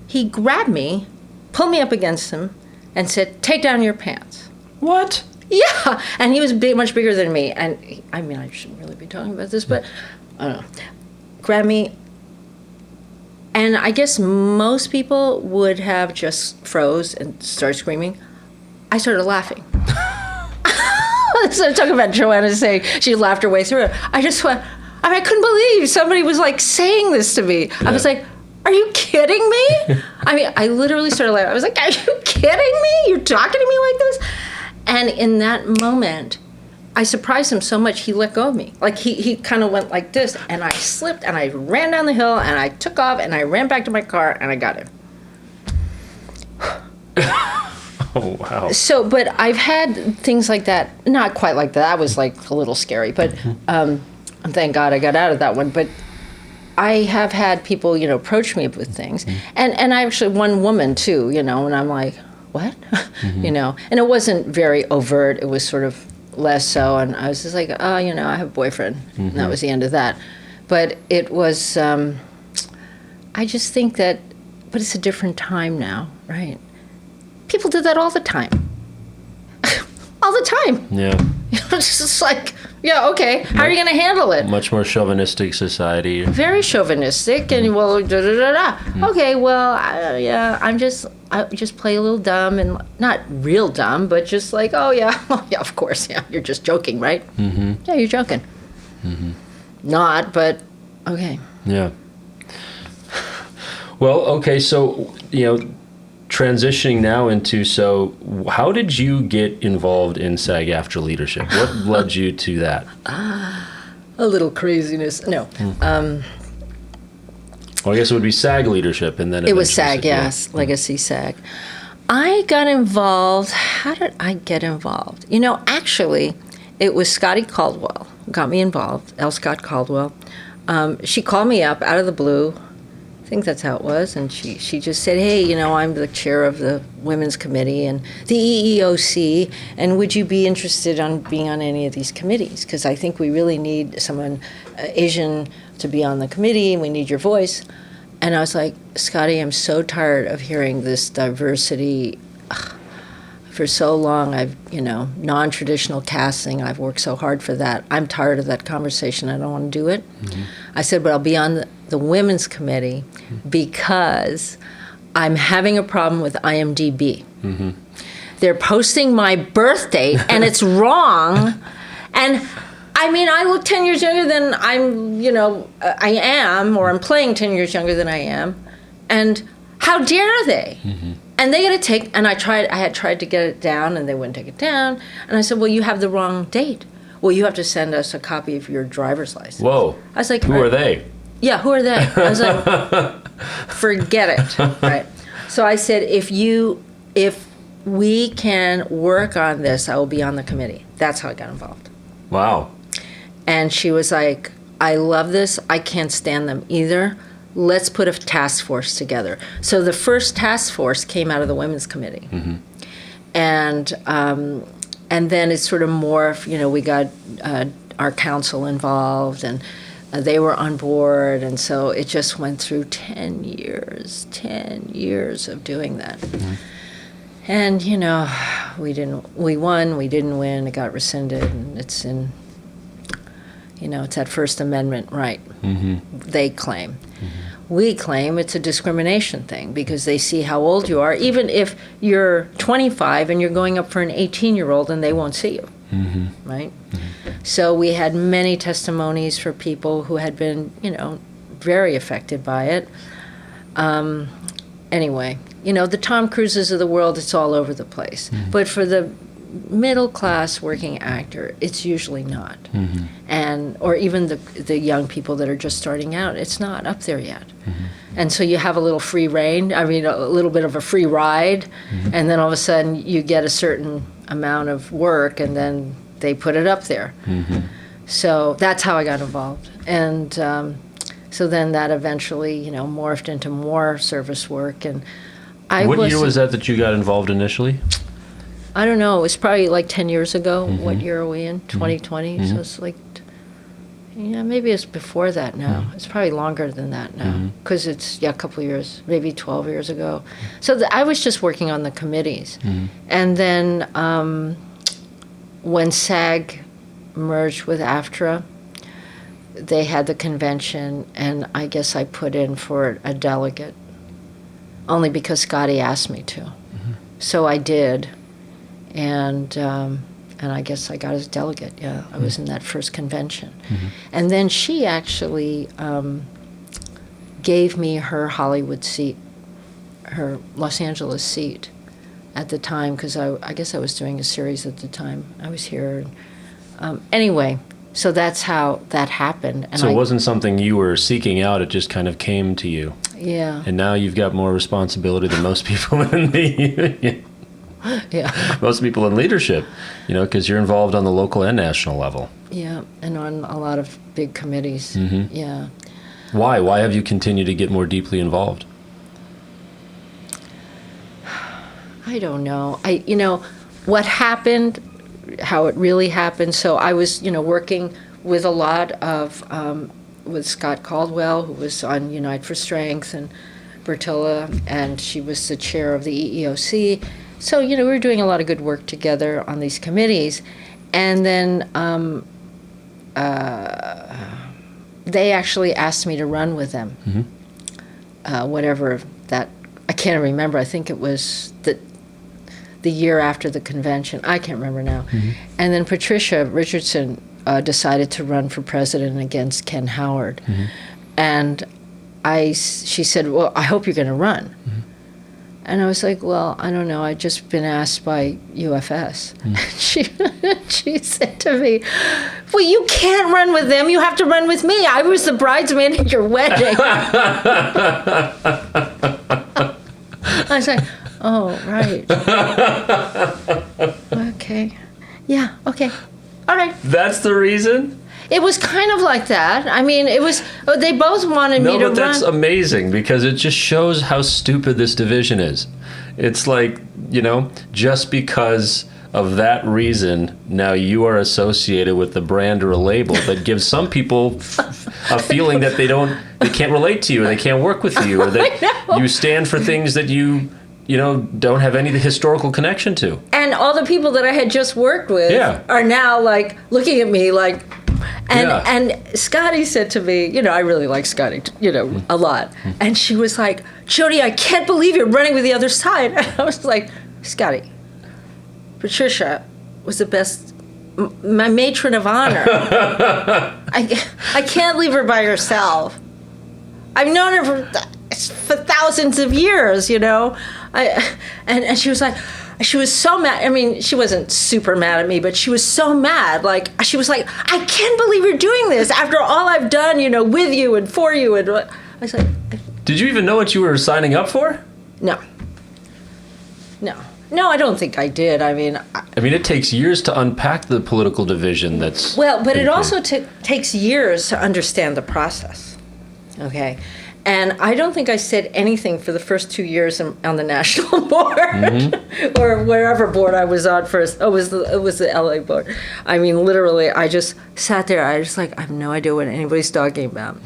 He grabbed me, pulled me up against him, and said, "Take down your pants." What? Yeah, and he was much bigger than me. And I shouldn't really be talking about this, but I don't know. Grabbed me, and I guess most people would have just froze and started screaming. I started laughing. So I'm talking about Joanna saying she laughed her way through it. I just went, I couldn't believe somebody was like saying this to me. Yeah. I was like, are you kidding me? I literally started laughing. I was like, are you kidding me? You're talking to me like this? And in that moment, I surprised him so much, he let go of me. Like he kind of went like this, and I slipped, and I ran down the hill, and I took off, and I ran back to my car, and I got him. Oh, wow. So, but I've had things like that, not quite like that. That was like a little scary, but thank God I got out of that one. But I have had people, approach me with things. And I actually, one woman too, and I'm like, what? And it wasn't very overt. It was sort of less so. And I was just like, oh, I have a boyfriend. And that was the end of that. But it was, I just think that, but it's a different time now, right? People do that all the time. All the time. Yeah. It's just like, yeah, okay. How are you going to handle it? Much more chauvinistic society. Very chauvinistic, and well, Okay, well, I just play a little dumb, and not real dumb, but just like, oh yeah, of course, yeah, you're just joking, right? Yeah, you're joking. Not, but okay. Yeah. Well, okay, so transitioning now into, so how did you get involved in SAG-AFTRA leadership? What led you to that? A little craziness. No. Well, I guess it would be SAG leadership, and then it was SAG, yes, Legacy SAG. I got involved. How did I get involved? Actually, it was Scotty Caldwell got me involved. L. Scott Caldwell. She called me up out of the blue. I think that's how it was, and she just said, hey, I'm the chair of the Women's Committee and the EEOC, and would you be interested in being on any of these committees? Because I think we really need someone Asian to be on the committee, and we need your voice. And I was like, Scotty, I'm so tired of hearing this diversity. For so long, I've, non-traditional casting, I've worked so hard for that. I'm tired of that conversation. I don't want to do it. I said, but I'll be on the Women's Committee because I'm having a problem with IMDb. They're posting my birth date, and it's wrong. And I look 10 years younger than I am, or I'm playing 10 years younger than I am. And how dare they? And they got to take, and I had tried to get it down, and they wouldn't take it down. And I said, well, you have the wrong date. Well, you have to send us a copy of your driver's license. Whoa. I was like, who are they? Yeah, who are they? I was like, forget it. Right. So I said, if we can work on this, I will be on the committee. That's how I got involved. Wow. And she was like, I love this. I can't stand them either. Let's put a task force together. So the first task force came out of the Women's Committee. And then it sort of morphed, we got our council involved, and they were on board, and so it just went through 10 years of doing that. And, we won, we didn't win, it got rescinded, and it's in, it's that First Amendment right, they claim. We claim it's a discrimination thing because they see how old you are, even if you're 25 and you're going up for an 18-year-old and they won't see you, right? So we had many testimonies for people who had been, very affected by it. Anyway, the Tom Cruises of the world, it's all over the place. But for the middle-class working actor, it's usually not. Or even the young people that are just starting out, it's not up there yet. And so you have a little free rein, a little bit of a free ride, and then all of a sudden you get a certain amount of work, and then they put it up there. So that's how I got involved. And so then that eventually, morphed into more service work. And What year was that you got involved initially? I don't know. It was probably like 10 years ago. What year are we in? 2020. So it's like, maybe it's before that now. It's probably longer than that now because it's a couple of years, maybe 12 years ago. So I was just working on the committees. And then when SAG merged with AFTRA, they had the convention, and I guess I put in for a delegate only because Scotty asked me to. So I did. And I guess I got as delegate, I was in that first convention. And then she actually gave me her Hollywood seat, her Los Angeles seat at the time, because I guess I was doing a series at the time. I was here. Anyway, so that's how that happened. And so it wasn't something you were seeking out, it just kind of came to you. Yeah. And now you've got more responsibility than most people in the union. Most people in leadership, because you're involved on the local and national level. Yeah, and on a lot of big committees. Yeah. Why? Why have you continued to get more deeply involved? I don't know. What happened, how it really happened. So I was, working with a lot of, with Scott Caldwell, who was on Unite for Strength, and Bertilla, and she was the chair of the EEOC. So, we were doing a lot of good work together on these committees. And then they actually asked me to run with them. Whatever that, I can't remember. I think it was the year after the convention. I can't remember now. And then Patricia Richardson decided to run for president against Ken Howard. And she said, well, I hope you're going to run. And I was like, well, I don't know. I'd just been asked by UFS. She said to me, well, you can't run with them. You have to run with me. I was the bridesmaid at your wedding. I was like, oh, right. Okay. Yeah, okay. All right. That's the reason? It was kind of like that. It was, they both wanted me to run. No, but that's amazing because it just shows how stupid this division is. It's like, just because of that reason, now you are associated with the brand or a label that gives some people a feeling that they can't relate to you, or they can't work with you, or that you stand for things that you don't have any historical connection to. And all the people that I had just worked with are now like looking at me like, and Scotty said to me, I really like Scotty, a lot. And she was like, Jodi, I can't believe you're running with the other side. And I was like, Scotty, Patricia was the best, my matron of honor. I can't leave her by herself. I've known her for thousands of years, and she was like, she was so mad. She wasn't super mad at me, but she was so mad. Like, she was like, I can't believe you're doing this after all I've done, with you and for you. And I was like, did you even know what you were signing up for? No. No, I don't think I did. I mean, it takes years to unpack the political division that's... well, but it also takes years to understand the process, okay? And I don't think I said anything for the first 2 years on the national board or wherever board I was on first. Oh, it was the LA board. I mean, literally, I just sat there. I just I have no idea what anybody's talking about.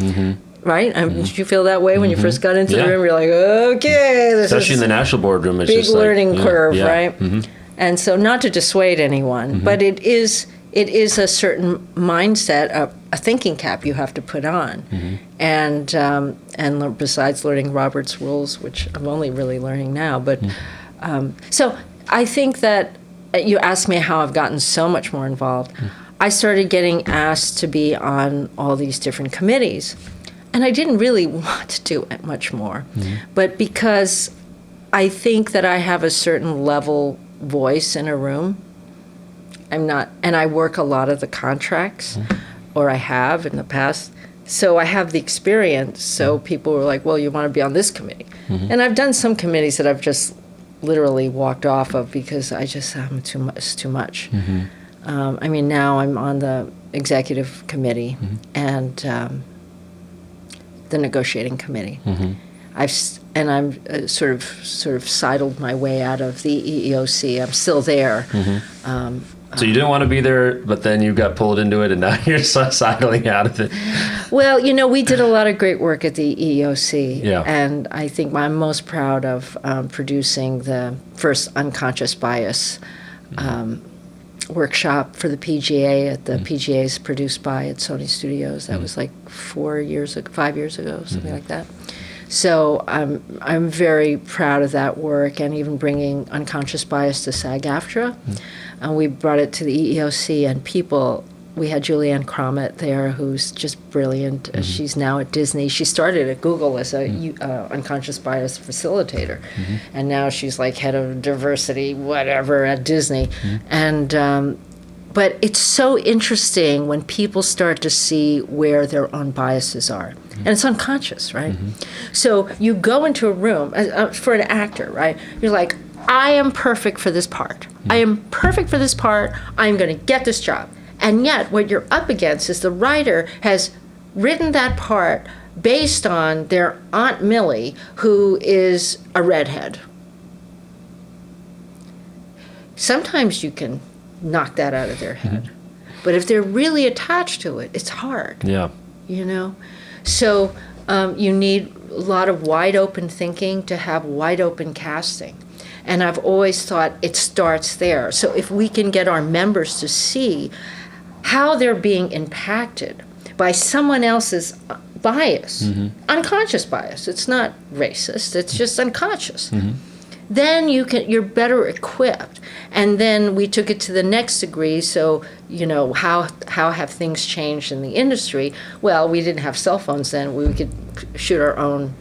Right? Did you feel that way when you first got into the room? You're like, okay, this especially is in the national boardroom, it's big just learning curve, right? And so, not to dissuade anyone, but it is a certain mindset, a thinking cap you have to put on, and besides learning Robert's rules, which I'm only really learning now, but so I think that you asked me how I've gotten so much more involved. I started getting asked to be on all these different committees. And I didn't really want to do it much more. But because I think that I have a certain level voice in a room, and I work a lot of the contracts, or I have in the past, so I have the experience, so people were like, well, you want to be on this committee. And I've done some committees that I've just literally walked off of because I just, it's too much. I mean, now I'm on the executive committee, and the negotiating committee. I'm sort of sidled my way out of the EEOC. I'm still there. So you didn't want to be there, but then you got pulled into it, and now you're sidling out of it. Well, we did a lot of great work at the EEOC, Yeah. and I think I'm most proud of producing the first unconscious bias workshop for the PGA at the PGA's produced by at Sony Studios. That was 5 years ago, something like that. So I'm very proud of that work, and even bringing unconscious bias to SAG-AFTRA. And we brought it to the EEOC, and we had Julianne Crommett there, who's just brilliant. She's now at Disney. She started at Google as a unconscious bias facilitator, and now she's head of diversity, whatever, at Disney. And but it's so interesting when people start to see where their own biases are, and it's unconscious, right? So you go into a room for an actor, right? You're like, I am perfect for this part. I am perfect for this part. I'm going to get this job. And yet, what you're up against is the writer has written that part based on their Aunt Millie, who is a redhead. Sometimes you can knock that out of their head. But if they're really attached to it, it's hard. Yeah. So you need a lot of wide open thinking to have wide open casting. And I've always thought it starts there. So if we can get our members to see how they're being impacted by someone else's bias, unconscious bias. It's not racist, it's just unconscious. Then you're better equipped. And then we took it to the next degree, so, how have things changed in the industry? Well, we didn't have cell phones then. We could shoot our own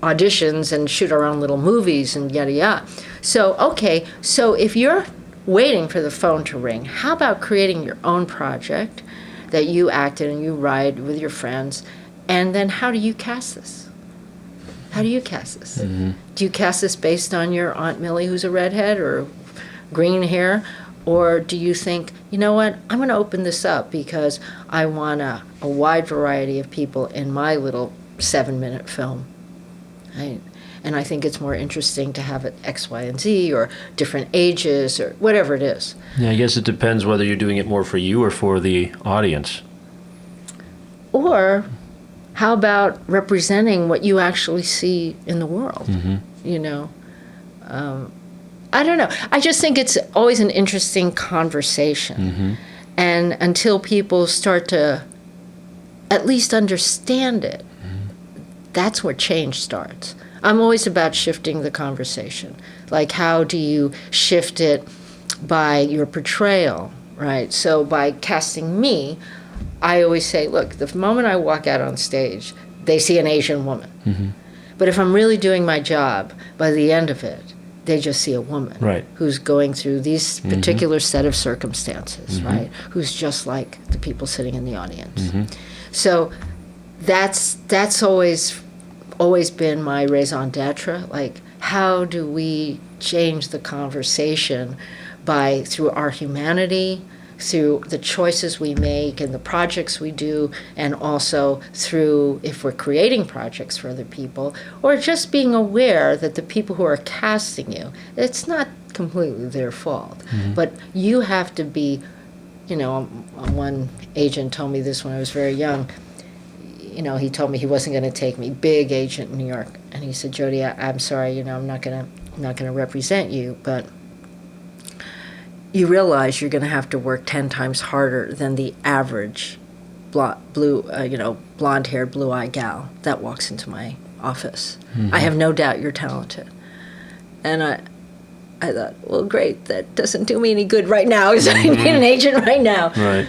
auditions and shoot our own little movies and yada yada. So if you're waiting for the phone to ring, how about creating your own project that you act in and you write with your friends, and then how do you cast this? Do you cast this based on your Aunt Millie, who's a redhead or green hair? Or do you think, you know what, I'm going to open this up because I want a wide variety of people in my little 7-minute film, right? And I think it's more interesting to have it X, Y, and Z, or different ages, or whatever it is. Yeah, I guess it depends whether you're doing it more for you or for the audience. Or how about representing what you actually see in the world? I don't know. I just think it's always an interesting conversation. And until people start to at least understand it, that's where change starts. I'm always about shifting the conversation. Like, how do you shift it by your portrayal, right? So by casting me, I always say, look, the moment I walk out on stage, they see an Asian woman. But if I'm really doing my job, by the end of it, they just see a woman who's going through these particular set of circumstances, right? Who's just like the people sitting in the audience. So that's always been my raison d'etre. Like, how do we change the conversation through our humanity, through the choices we make and the projects we do, and also through if we're creating projects for other people, or just being aware that the people who are casting you, it's not completely their fault. But you have to be, one agent told me this when I was very young. He told me he wasn't going to take me, big agent in New York, and he said, Jodi, I'm sorry, I'm not going to represent you, but you realize you're going to have to work 10 times harder than the average blonde-haired, blue-eyed gal that walks into my office. I have no doubt you're talented. And I thought, well, great, that doesn't do me any good right now, because I need an agent right now. Right.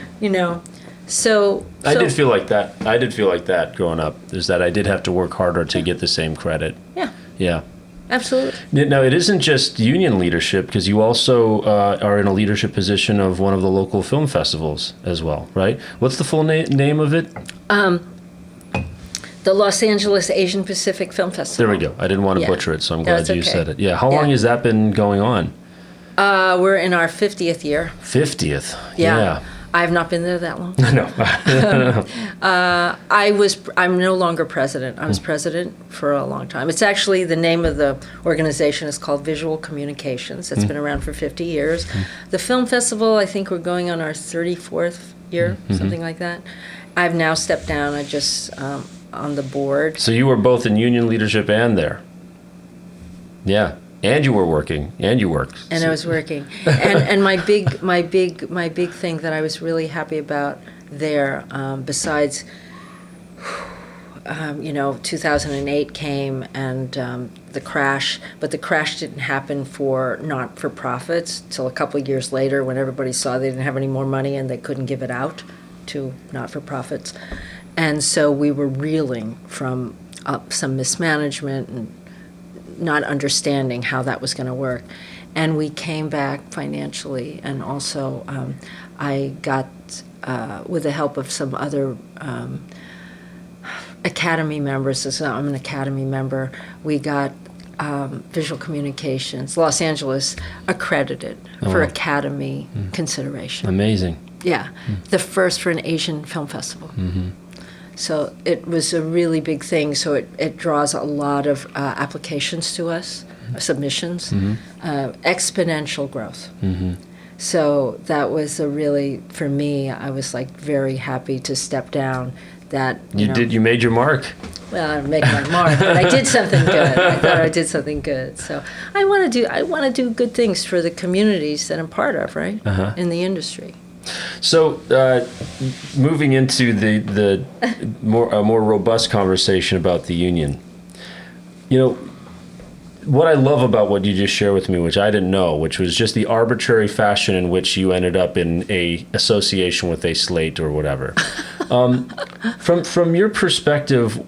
So I did feel like that. I did feel like that growing up, is that I did have to work harder to get the same credit. Yeah. Yeah. Absolutely. Now, it isn't just union leadership, because you also are in a leadership position of one of the local film festivals as well, right? What's the full name of it? The Los Angeles Asian Pacific Film Festival. There we go. I didn't want to butcher it, so I'm glad you said it. Yeah. How long has that been going on? We're in our 50th year. 50th? Yeah. I've not been there that long. No. I'm no longer president. I was president for a long time. It's actually, the name of the organization is called Visual Communications. It's been around for 50 years. The film festival, I think we're going on our 34th year, something like that. I've now stepped down. I just on the board. So you were both in union leadership and there. Yeah. And you were working, and you worked. And I was working, and my big thing that I was really happy about there, besides, 2008 came and the crash, but the crash didn't happen for not-for-profits till a couple of years later, when everybody saw they didn't have any more money and they couldn't give it out to not-for-profits, and so we were reeling from some mismanagement and not understanding how that was going to work. And we came back financially, and also I got, with the help of some other Academy members, so I'm an Academy member, we got Visual Communications, Los Angeles, accredited for Academy consideration. Amazing. Yeah, the first for an Asian film festival. So it was a really big thing. So it draws a lot of applications to us, submissions, exponential growth. So that was for me, I was like very happy to step down. That you made your mark. Well, I didn't make my mark, but I did something good. I thought I did something good. So I want to do good things for the communities that I'm part of, right? In the industry. So, moving into the more robust conversation about the union, what I love about what you just shared with me, which I didn't know, which was just the arbitrary fashion in which you ended up in a association with a slate or whatever. From your perspective,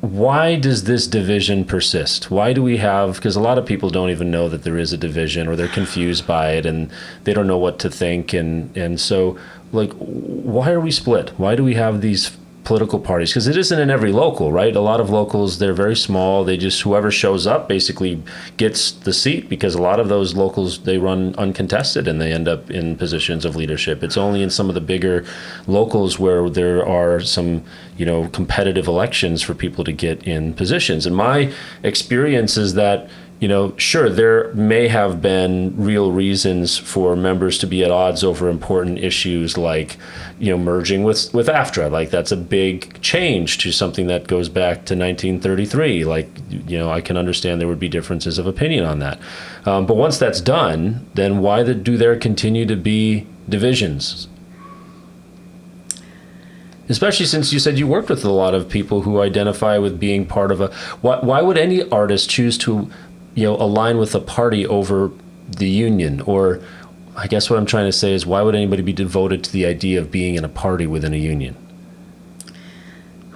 why does this division persist? Why do we have, because a lot of people don't even know that there is a division, or they're confused by it and they don't know what to think. And so, why are we split? Why do we have these political parties? Because it isn't in every local, right? A lot of locals, they're very small. They just, whoever shows up basically gets the seat, because a lot of those locals, they run uncontested and they end up in positions of leadership. It's only in some of the bigger locals where there are some, competitive elections for people to get in positions. And my experience is that, sure, there may have been real reasons for members to be at odds over important issues like, merging with AFTRA. Like, that's a big change to something that goes back to 1933. Like, I can understand there would be differences of opinion on that. But once that's done, then why do there continue to be divisions? Especially since you said you worked with a lot of people who identify with being part of why would any artist choose to align with a party over the union? Or I guess what I'm trying to say is, why would anybody be devoted to the idea of being in a party within a union?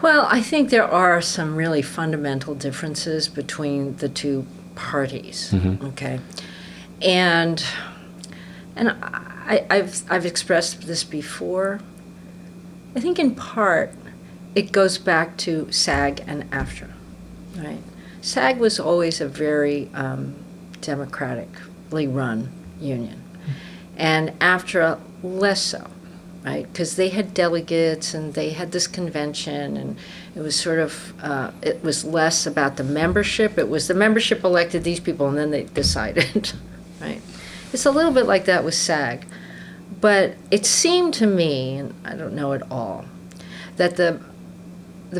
Well, I think there are some really fundamental differences between the two parties. Okay, and I've expressed this before. I think in part it goes back to SAG and AFTRA, right? SAG was always a very democratically run union, and AFTRA less so, right? Because they had delegates and they had this convention, and it was sort of, it was less about the membership. It was the membership elected these people and then they decided, right? It's a little bit like that with SAG. But it seemed to me, and I don't know at all, that the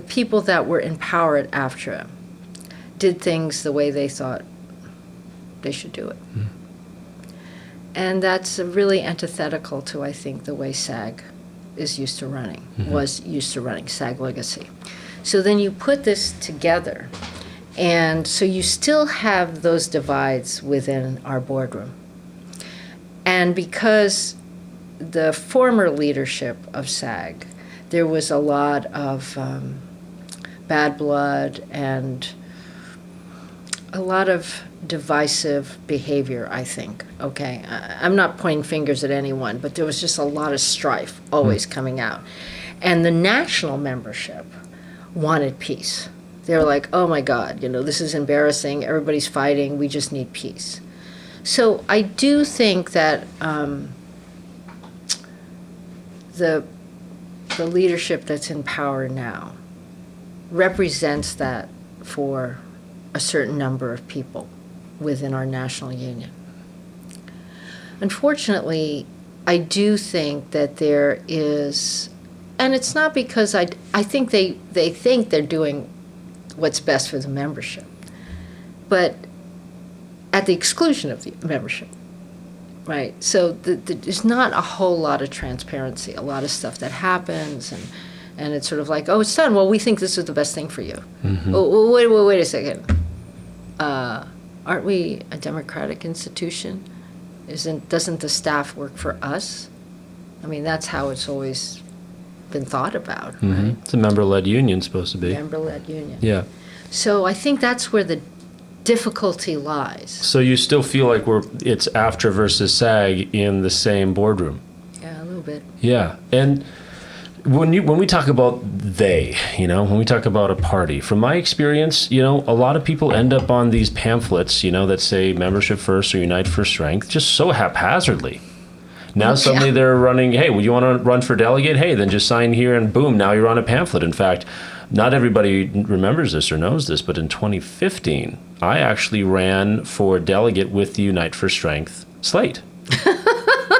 people that were in power at AFTRA did things the way they thought they should do it. Mm. And that's really antithetical to, I think, the way SAG is used to running, was used to running, SAG Legacy. So then you put this together, and so you still have those divides within our boardroom. And because the former leadership of SAG, there was a lot of bad blood and a lot of divisive behavior, I think. Okay, I'm not pointing fingers at anyone, but there was just a lot of strife always coming out. And the national membership wanted peace. They were like, oh my God, this is embarrassing, everybody's fighting, we just need peace. So I do think that the leadership that's in power now represents that for a certain number of people within our national union. Unfortunately, I do think that there is, and it's not because I think they think they're doing what's best for the membership, but at the exclusion of the membership, right? So there's not a whole lot of transparency, a lot of stuff that happens, and it's sort of like, oh, it's done. Well, we think this is the best thing for you. Mm-hmm. Oh, wait a second. Aren't we a democratic institution? Doesn't the staff work for us? I mean, that's how it's always been thought about, right? It's a member-led union, supposed to be. Member-led union. Yeah. So I think that's where the difficulty lies. So you still feel like it's AFTRA versus SAG in the same boardroom? Yeah, a little bit. Yeah, and when we talk about when we talk about a party, from my experience, a lot of people end up on these pamphlets, that say membership first or unite for strength, just so haphazardly. Now suddenly they're running, hey, well, you want to run for delegate? Hey, then just sign here and boom, now you're on a pamphlet. In fact, not everybody remembers this or knows this, but in 2015, I actually ran for delegate with the Unite for Strength slate.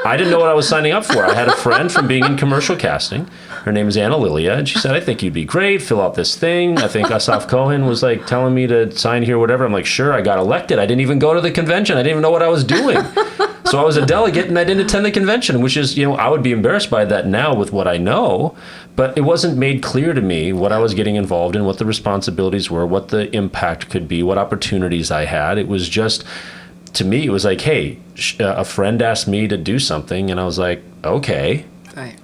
I didn't know what I was signing up for. I had a friend from being in commercial casting. Her name is Anna Lilia, and she said, I think you'd be great, fill out this thing. I think Asaf Cohen was like telling me to sign here, whatever. I'm like, sure, I got elected. I didn't even go to the convention. I didn't even know what I was doing. So I was a delegate and I didn't attend the convention, which is, I would be embarrassed by that now with what I know, but it wasn't made clear to me what I was getting involved in, what the responsibilities were, what the impact could be, what opportunities I had. It was just, to me, it was like, hey, a friend asked me to do something, and I was like, okay. Right.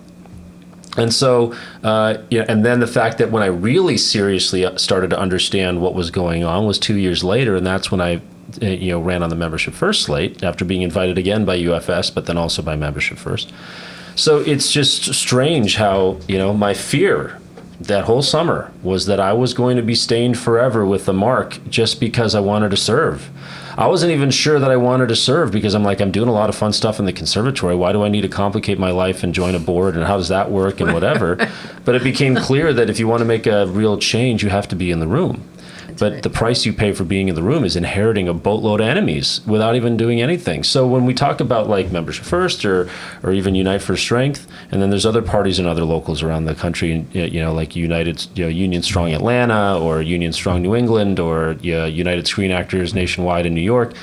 And so, and then the fact that when I really seriously started to understand what was going on was 2 years later, and that's when I, ran on the Membership First slate after being invited again by UFS, but then also by Membership First. So it's just strange how, my fear that whole summer was that I was going to be stained forever with the mark just because I wanted to serve. I wasn't even sure that I wanted to serve because I'm doing a lot of fun stuff in the conservatory. Why do I need to complicate my life and join a board, and how does that work and whatever? But it became clear that if you want to make a real change, you have to be in the room. But the price you pay for being in the room is inheriting a boatload of enemies without even doing anything. So when we talk about Membership First or even Unite for Strength, and then there's other parties and other locals around the country, like Union Strong Atlanta or Union Strong New England or United Screen Actors Nationwide in New York,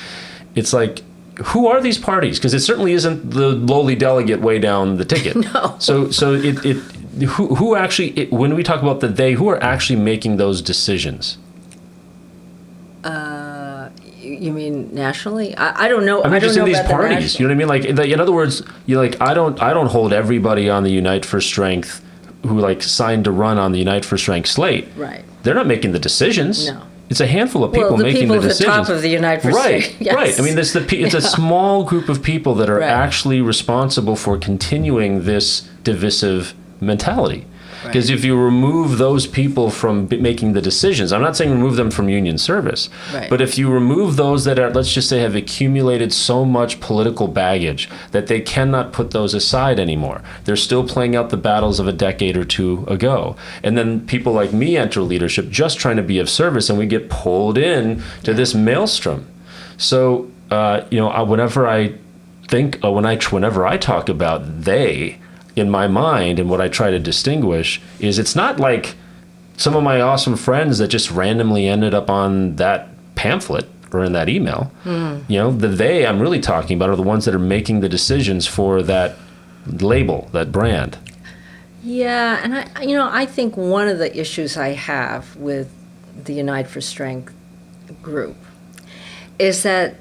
it's like, who are these parties? Because it certainly isn't the lowly delegate way down the ticket. No. So who actually, when we talk about who are actually making those decisions? You mean nationally? I don't know. I mean, just in these parties. The you know what I mean? In other words, I don't hold everybody on the Unite for Strength who signed to run on the Unite for Strength slate. Right. They're not making the decisions. No. It's a handful of people making the decisions. Well, the people at the top of the Unite for Strength. Yes. Right. I mean, it's a small group of people that are actually responsible for continuing this divisive mentality. Because if you remove those people from making the decisions, I'm not saying remove them from union service, but if you remove those that are, let's just say, have accumulated so much political baggage that they cannot put those aside anymore. They're still playing out the battles of a decade or two ago. And then people like me enter leadership just trying to be of service, and we get pulled in to this maelstrom. So, whenever I think, whenever I talk about they, in my mind, and what I try to distinguish is it's not like some of my awesome friends that just randomly ended up on that pamphlet or in that email. The they I'm really talking about are the ones that are making the decisions for that label, that brand. Yeah, and I think one of the issues I have with the Unite for Strength group is that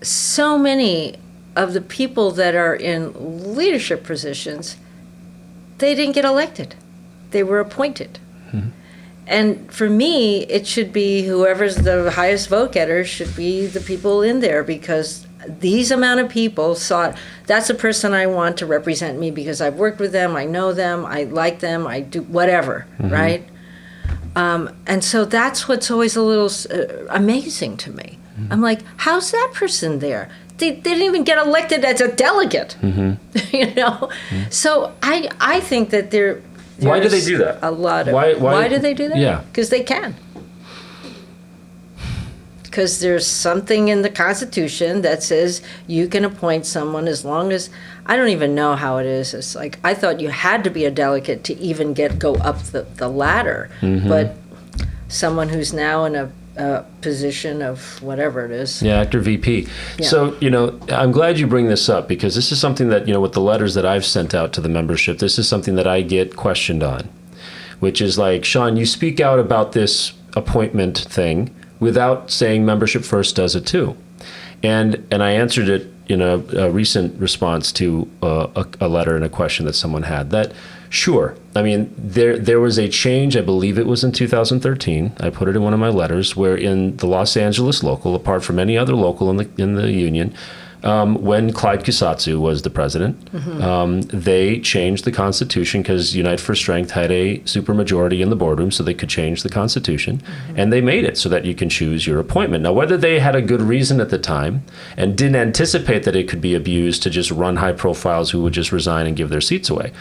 so many of the people that are in leadership positions, they didn't get elected. They were appointed. And for me, it should be whoever's the highest vote getter should be the people in there, because these amount of people thought, that's a person I want to represent me because I've worked with them, I know them, I like them, I do whatever, right? And so that's what's always a little amazing to me. I'm like, how's that person there? They didn't even get elected as a delegate, So I think that there's why do they do that? A lot of why do they do that? Yeah, because they can. Because there's something in the Constitution that says you can appoint someone as long as, I don't even know how it is. It's like, I thought you had to be a delegate to even go up the ladder. But someone who's now in a position of whatever it is. Yeah, actor VP. Yeah. So, I'm glad you bring this up, because this is something that, with the letters that I've sent out to the membership, this is something that I get questioned on, which is like, Sean, you speak out about this appointment thing without saying membership first does it too. And I answered it in a recent response to a letter and a question that someone had, that sure, I mean, there was a change, I believe it was in 2013, I put it in one of my letters, where in the Los Angeles local, apart from any other local in the union, when Clyde Kusatsu was the president, they changed the Constitution because Unite for Strength had a supermajority in the boardroom, so they could change the Constitution, and they made it so that you can choose your appointment. Now, whether they had a good reason at the time and didn't anticipate that it could be abused to just run high profiles who would just resign and give their seats away,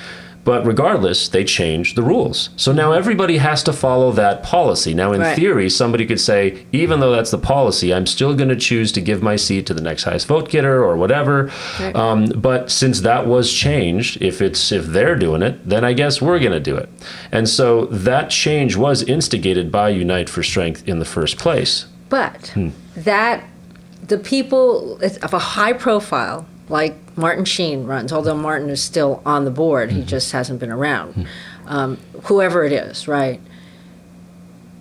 but regardless, they changed the rules. So now everybody has to follow that policy. Now, in theory, somebody could say, even though that's the policy, I'm still going to choose to give my seat to the next highest vote getter or whatever. But since that was changed, if they're doing it, then I guess we're going to do it. And so that change was instigated by Unite for Strength in the first place. But that the people of a high profile, like Martin Sheen runs, although Martin is still on the board, he just hasn't been around. Whoever it is, right?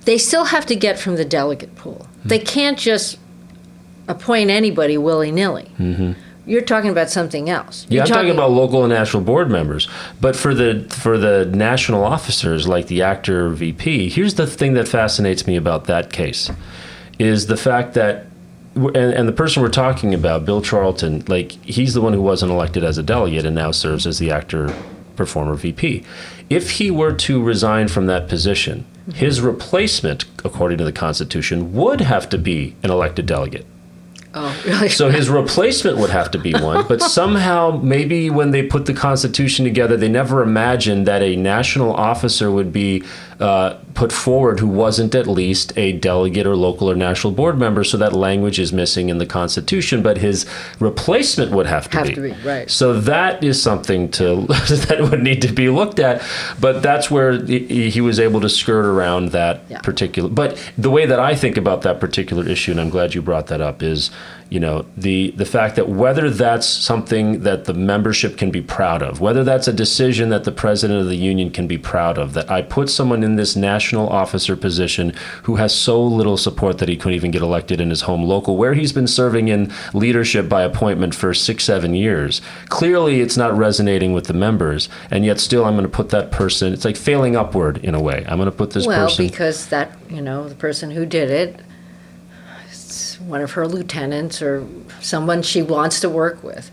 They still have to get from the delegate pool. They can't just appoint anybody willy-nilly. You're talking about something else. I'm talking about local and national board members. But for the national officers, like the actor VP, here's the thing that fascinates me about that case, is the fact that and the person we're talking about, Bill Charlton, like, he's the one who wasn't elected as a delegate and now serves as the actor performer VP. If he were to resign from that position, his replacement, according to the Constitution, would have to be an elected delegate. Oh, really? So his replacement would have to be one, but somehow maybe when they put the Constitution together, they never imagined that a national officer would be put forward who wasn't at least a delegate or local or national board member, so that language is missing in the Constitution, but his replacement would have to be. Right. So that is something that would need to be looked at, but that's where he was able to skirt around that particular. But the way that I think about that particular issue, and I'm glad you brought that up, is the fact that whether that's something that the membership can be proud of, whether that's a decision that the president of the union can be proud of, that I put someone in this national officer position who has so little support that he couldn't even get elected in his home local, where he's been serving in leadership by appointment for 6-7 years. Clearly, it's not resonating with the members, and yet still I'm going to put that person, it's like failing upward in a way. I'm going to put this person. Well, because that, the person who did it, one of her lieutenants or someone she wants to work with.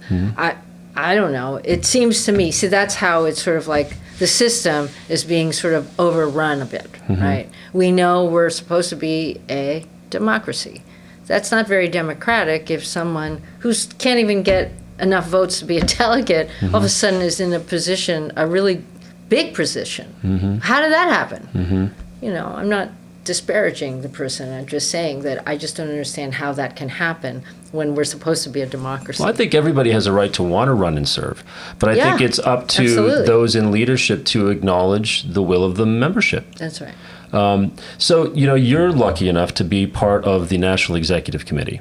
I don't know. It seems to me, see, that's how it's sort of like the system is being sort of overrun a bit, right? We know we're supposed to be a democracy. That's not very democratic if someone who can't even get enough votes to be a delegate all of a sudden is in a position, a really big position. How did that happen? You know, I'm not disparaging the person. I'm just saying that I just don't understand how that can happen when we're supposed to be a democracy. Well, I think everybody has a right to want to run and serve, but I think it's up to those in leadership to acknowledge the will of the membership. That's right. So, you know, you're lucky enough to be part of the National Executive Committee,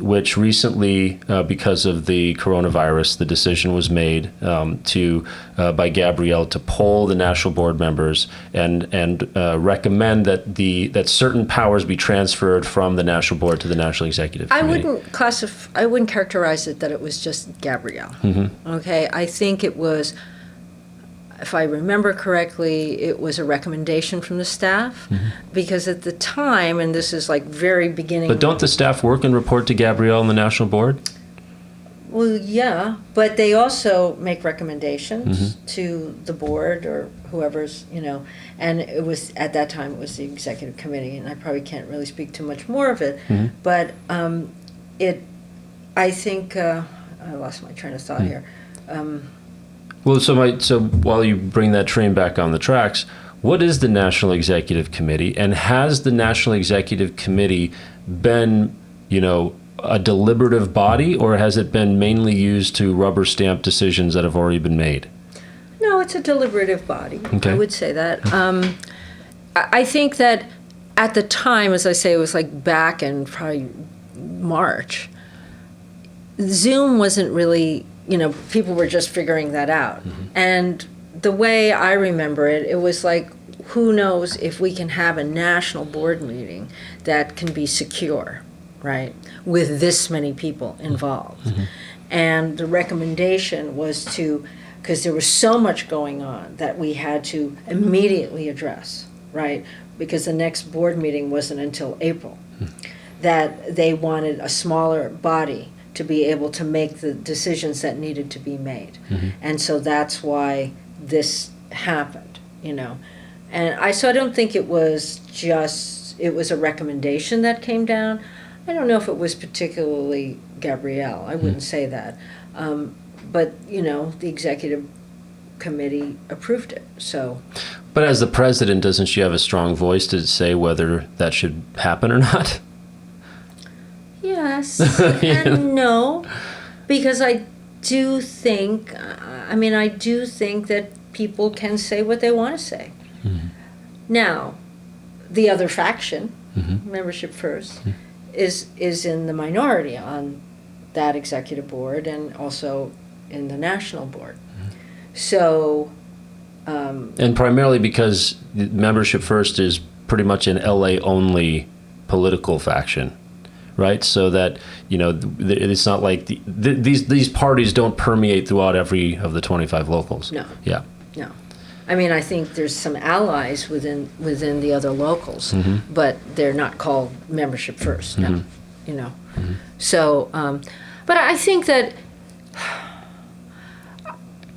which recently, because of the coronavirus, the decision was made by Gabrielle to poll the national board members and recommend that certain powers be transferred from the national board to the National Executive Committee. I wouldn't characterize it that it was just Gabrielle. Okay, I think it was, if I remember correctly, it was a recommendation from the staff, because at the time, and this is like very beginning. But don't the staff work and report to Gabrielle and the national board? Well, yeah, but they also make recommendations to the board or whoever's, you know, and it was, at that time, it was the executive committee, and I probably can't really speak too much more of it, but I think, I lost my train of thought here. Well, so while you bring that train back on the tracks, what is the National Executive Committee, and has the National Executive Committee been, you know, a deliberative body, or has it been mainly used to rubber stamp decisions that have already been made? No, it's a deliberative body. Okay. I would say that. I think that at the time, as I say, it was like back in probably March, Zoom wasn't really, you know, people were just figuring that out. And the way I remember it, it was like, who knows if we can have a national board meeting that can be secure, right, with this many people involved. And the recommendation was to, because there was so much going on that we had to immediately address, right, because the next board meeting wasn't until April, that they wanted a smaller body to be able to make the decisions that needed to be made. And so that's why this happened, you know. And so I don't think it was a recommendation that came down. I don't know if it was particularly Gabrielle. I wouldn't say that. But, you know, the executive committee approved it, so. But as the president, doesn't she have a strong voice to say whether that should happen or not? Yes and no, because I do think that people can say what they want to say. Now, the other faction, Membership First, is in the minority on that executive board and also in the national board. So. And primarily because Membership First is pretty much an LA only political faction. Right, so that, you know, it's not like these parties don't permeate throughout every of the 25 locals. No. Yeah. No, I mean, I think there's some allies within the other locals, but they're not called Membership First. No, you know. So, but I think that,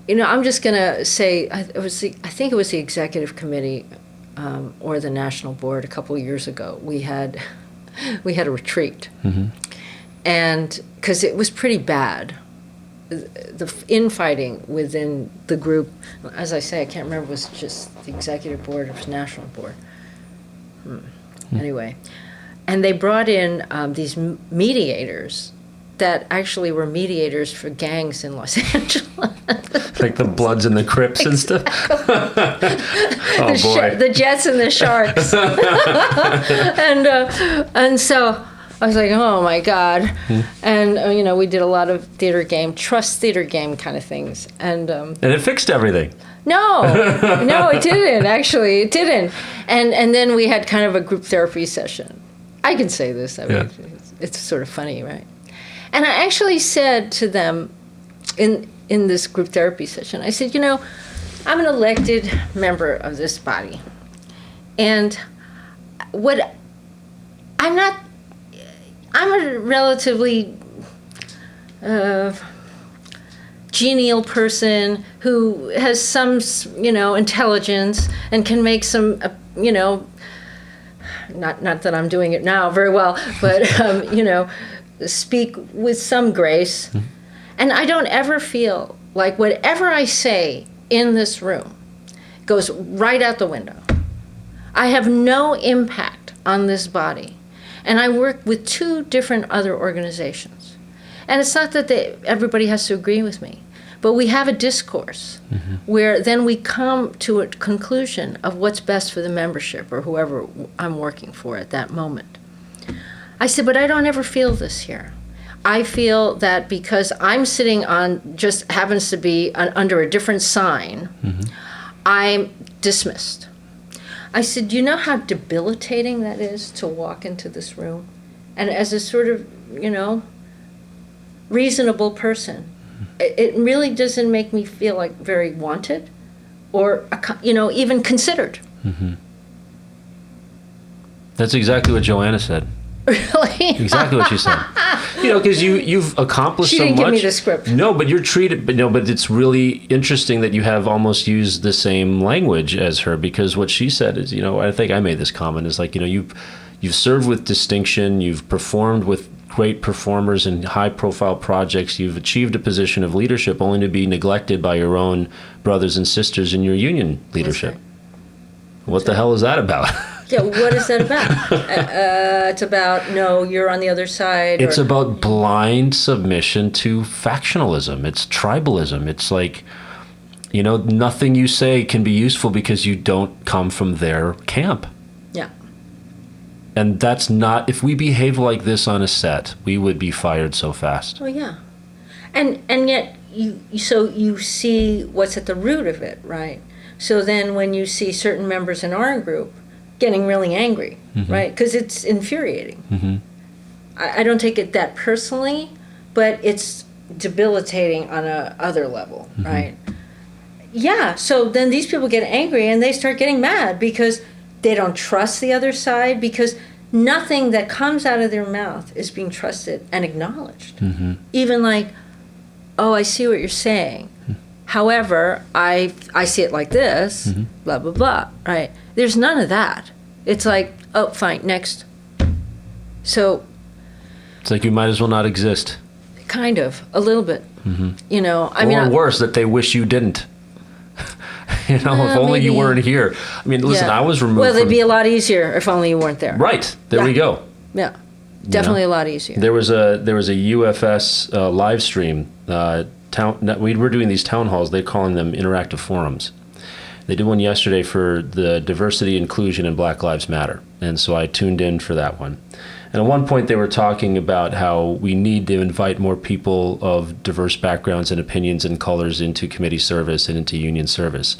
you know, I'm just gonna say I think it was the executive committee or the national board a couple of years ago. We had a retreat, and because it was pretty bad, the infighting within the group, as I say, I can't remember, if it was just the executive board or the national board. Anyway, and they brought in these mediators that actually were mediators for gangs in Los Angeles. Like the Bloods and the Crips and stuff? Oh, boy. The Jets and the Sharks. And so I was like, oh, my God. And, you know, we did a lot of trust theater game kind of things. And it fixed everything. No, it didn't, actually. It didn't. And then we had kind of a group therapy session. I can say this. I mean, it's sort of funny, right? And I actually said to them in this group therapy session, I said, you know, I'm an elected member of this body. And I'm a relatively genial person who has some, intelligence and can make some, not that I'm doing it now very well, but, speak with some grace. Mm-hmm. And I don't ever feel like whatever I say in this room goes right out the window. I have no impact on this body. And I work with 2 different other organizations. And it's not that everybody has to agree with me, but we have a discourse where then we come to a conclusion of what's best for the membership or whoever I'm working for at that moment. I said, but I don't ever feel this here. I feel that because I'm sitting on, just happens to be under a different sign, I'm dismissed. I said, do you know how debilitating that is to walk into this room? And as a sort of, reasonable person, it really doesn't make me feel like very wanted or, even considered. Mm-hmm. That's exactly what Joanna said. Really? Exactly what she said. Because you've accomplished so much. She didn't give me the script. No, but you're treated. But it's really interesting that you have almost used the same language as her, because what she said is, I think I made this comment, is like, you've served with distinction, you've performed with great performers in high-profile projects, you've achieved a position of leadership only to be neglected by your own brothers and sisters in your union leadership. Right. What the hell is that about? Yeah, what is that about? It's about, no, you're on the other side. It's about blind submission to factionalism. It's tribalism. It's like, nothing you say can be useful because you don't come from their camp. Yeah. And that's not, if we behave like this on a set, we would be fired so fast. Well, yeah. And yet, you see what's at the root of it, right? So then when you see certain members in our group getting really angry, right? Because it's infuriating. I don't take it that personally, but it's debilitating on a other level, right? Yeah, so then these people get angry and they start getting mad because they don't trust the other side, because nothing that comes out of their mouth is being trusted and acknowledged. Even like, oh, I see what you're saying. However, I see it like this, blah, blah, blah, right? There's none of that. It's like, oh, fine, next. So. It's like you might as well not exist. Kind of, a little bit. Or worse, that they wish you didn't. If only you weren't here. I mean, listen, I was removed. Well, it'd be a lot easier if only you weren't there. Right. There we go. Yeah. Definitely a lot easier. There was a UFS live stream. We were doing these town halls. They're calling them interactive forums. They did one yesterday for the diversity, inclusion, and Black Lives Matter. And so I tuned in for that one. And at one point they were talking about how we need to invite more people of diverse backgrounds and opinions and colors into committee service and into union service.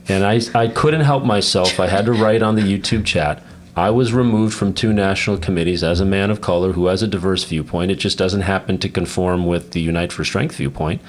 And I couldn't help myself. I had to write on the YouTube chat, I was removed from 2 national committees as a man of color who has a diverse viewpoint. It just doesn't happen to conform with the Unite for Strength viewpoint.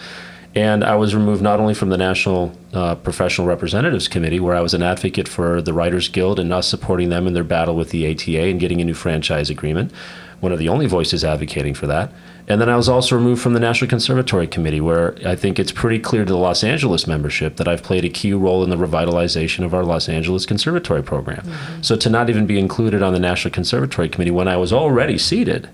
And I was removed not only from the National Professional Representatives Committee, where I was an advocate for the Writers Guild and us supporting them in their battle with the ATA and getting a new franchise agreement, one of the only voices advocating for that. And then I was also removed from the National Conservatory Committee, where I think it's pretty clear to the Los Angeles membership that I've played a key role in the revitalization of our Los Angeles Conservatory program. So to not even be included on the National Conservatory Committee when I was already seated,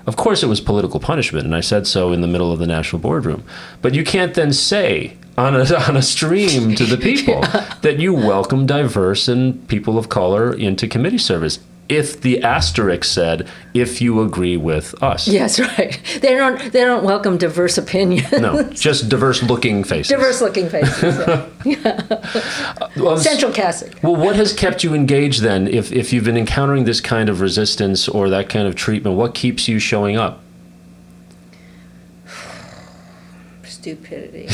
of course it was political punishment, and I said so in the middle of the national boardroom. But you can't then say on a stream to the people that you welcome diverse and people of color into committee service. If the asterisk said, if you agree with us. Yes, right. They don't welcome diverse opinions. No, just diverse looking faces. Diverse looking faces, yeah. Central casting. Well, what has kept you engaged then? If you've been encountering this kind of resistance or that kind of treatment, what keeps you showing up? Stupidity.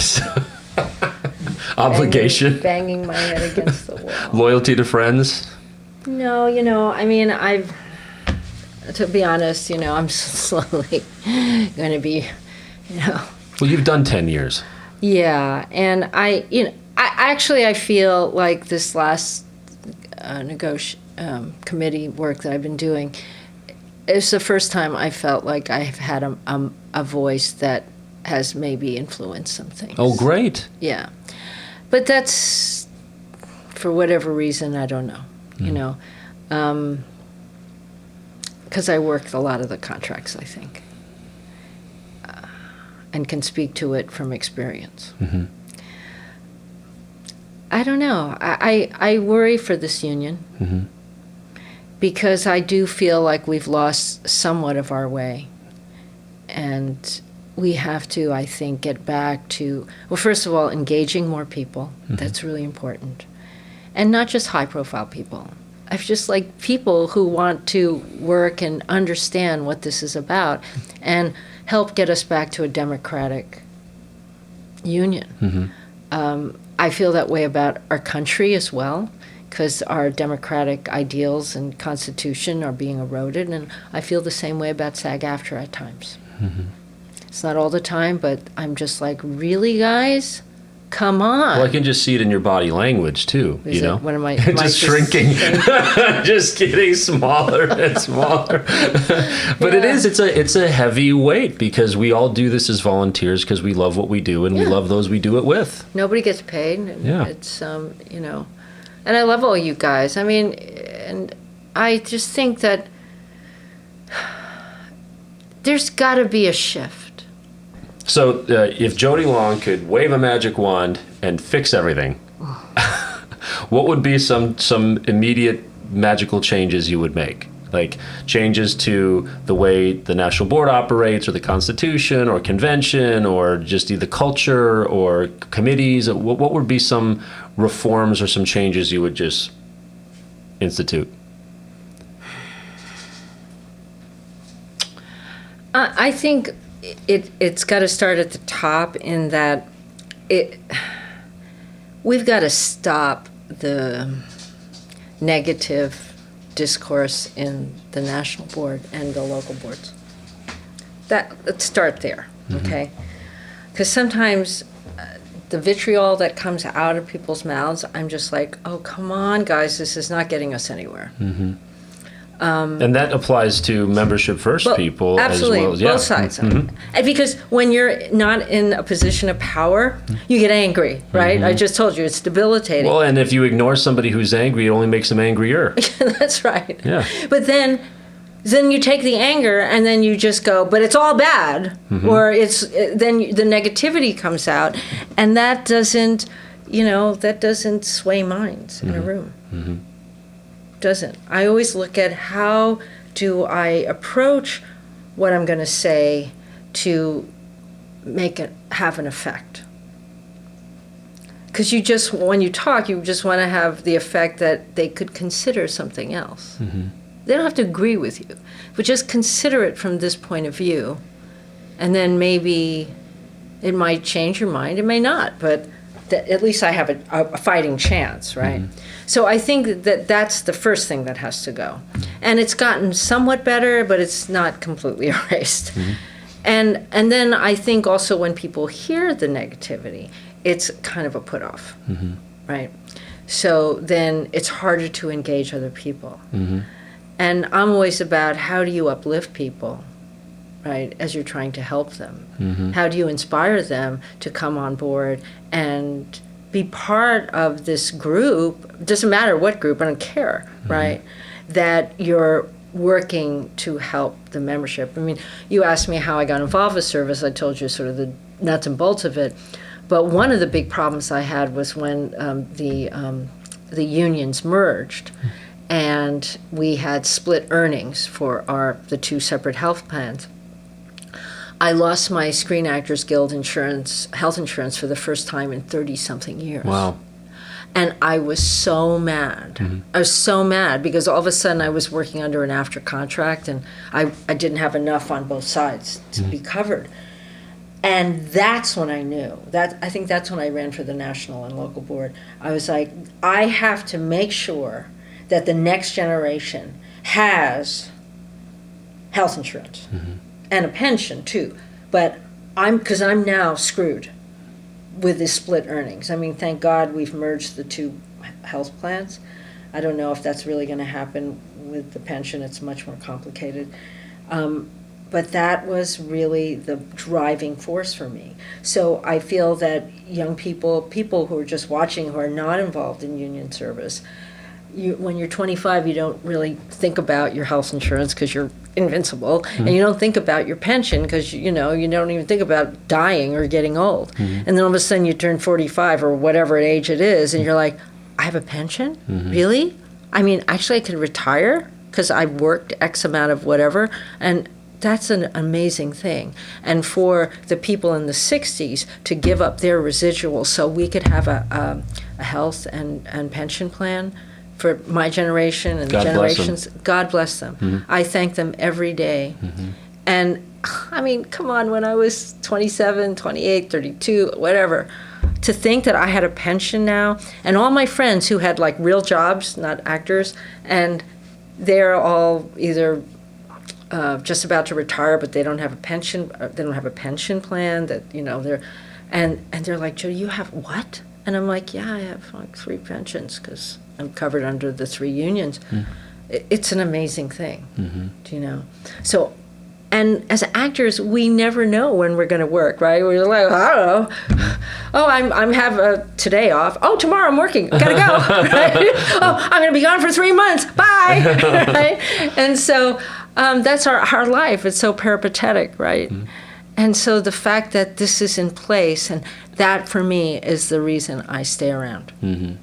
Obligation. Banging my head against the wall. Loyalty to friends. No, I mean, to be honest, I'm slowly going to be, Well, you've done 10 years. Yeah, and I feel like this last committee work that I've been doing, it's the first time I felt like I've had a voice that has maybe influenced some things. Oh, great. Yeah. But that's, for whatever reason, I don't know, you know. Because I worked a lot of the contracts, I think, and can speak to it from experience. Mm-hmm. I don't know. I worry for this union Mm-hmm. because I do feel like we've lost somewhat of our way. And we have to, I think, get back to, well, first of all, engaging more people. Mm-hmm. That's really important. And not just high-profile people. I've just like people who want to work and understand what this is about and help get us back to a democratic union. Mm-hmm. I feel that way about our country as well, because our democratic ideals and constitution are being eroded, and I feel the same way about SAG-AFTRA at times. Mm-hmm. It's not all the time, but I'm just like, really, guys? Come on. Well, I can just see it in your body language too. Is you know, it, what am I? just shrinking, just getting smaller and smaller. But Yeah. it's a heavy weight because we all do this as volunteers because we love what we do and we Yeah. love those we do it with. Nobody gets paid. And Yeah. It's, you know, and I love all you guys. I mean, and I just think that there's got to be a shift. So if Jodi Long could wave a magic wand and fix everything, what would be some immediate magical changes you would make? Like changes to the way the National Board operates or the Constitution or convention or just either culture or committees? What would be some reforms or some changes you would just institute? I think it's got to start at the top in that we've got to stop the negative discourse in the national board and the local boards. Let's start there, okay? Because sometimes the vitriol that comes out of people's mouths, I'm just like, oh, come on, guys, this is not getting us anywhere. Mm-hmm. And that applies to membership first people absolutely, as well. Yeah. both sides. Mm-hmm. And because when you're not in a position of power, you get angry, right? I just told you, it's debilitating. Well, and if you ignore somebody who's angry, it only makes them angrier. That's right. Yeah. But then you take the anger and then you just go, but it's all bad, or then the negativity comes out, and that doesn't sway minds in a room. Mm-hmm. Doesn't. I always look at how do I approach what I'm going to say to make it have an effect. Because when you talk, you just want to have the effect that they could consider something else. Mm-hmm. They don't have to agree with you, but just consider it from this point of view, and then maybe it might change your mind. It may not, but at least I have a fighting chance, right? Mm-hmm. So I think that's the first thing that has to go. And it's gotten somewhat better, but it's not completely erased. Mm-hmm. And then I think also when people hear the negativity, it's kind of a put-off, right? So then it's harder to engage other people. Mm-hmm. And I'm always about how do you uplift people, right, as you're trying to help them? Mm-hmm. How do you inspire them to come on board and be part of this group? Doesn't matter what group, I don't care, right, that you're working to help the membership. I mean, you asked me how I got involved with service. I told you sort of the nuts and bolts of it. But one of the big problems I had was when the unions merged, and we had split earnings for the two separate health plans. I lost my Screen Actors Guild health insurance for the first time in 30-something years. Wow. And I was so mad. Mm-hmm. I was so mad because all of a sudden I was working under an AFTRA contract, and I didn't have enough on both sides to be covered. And that's when I knew. I think that's when I ran for the national and local board. I was like, I have to make sure that the next generation has health insurance and a pension too. But because I'm now screwed with the split earnings. I mean, thank God we've merged the two health plans. I don't know if that's really going to happen with the pension. It's much more complicated. but that was really the driving force for me. So I feel that young people who are just watching, who are not involved in union service, when you're 25, you don't really think about your health insurance because you're invincible, and you don't think about your pension because you don't even think about dying or getting old. And then all of a sudden you turn 45 or whatever age it is, and you're like, I have a pension? Really? I mean, actually I could retire because I worked X amount of whatever, and that's an amazing thing. And for the people in the 60s to give up their residuals so we could have a health and pension plan for my generation and generations, God bless them. I thank them every day. And I mean, come on, when I was 27, 28, 32, whatever, to think that I had a pension now, and all my friends who had like real jobs, not actors, and they're all either just about to retire, but they don't have a pension. They don't have a pension plan. They're like, Jodi, you have what? And I'm like, yeah, I have like 3 pensions because I'm covered under the 3 unions. It's an amazing thing, So, and as actors, we never know when we're going to work, right? We're like, I don't know. Oh, I'm have today off. Oh, tomorrow I'm working. Gotta go. Right? Oh, I'm going to be gone for 3 months. Bye. Right? And so that's our life. It's so peripatetic, right? And so the fact that this is in place, and that for me is the reason I stay around.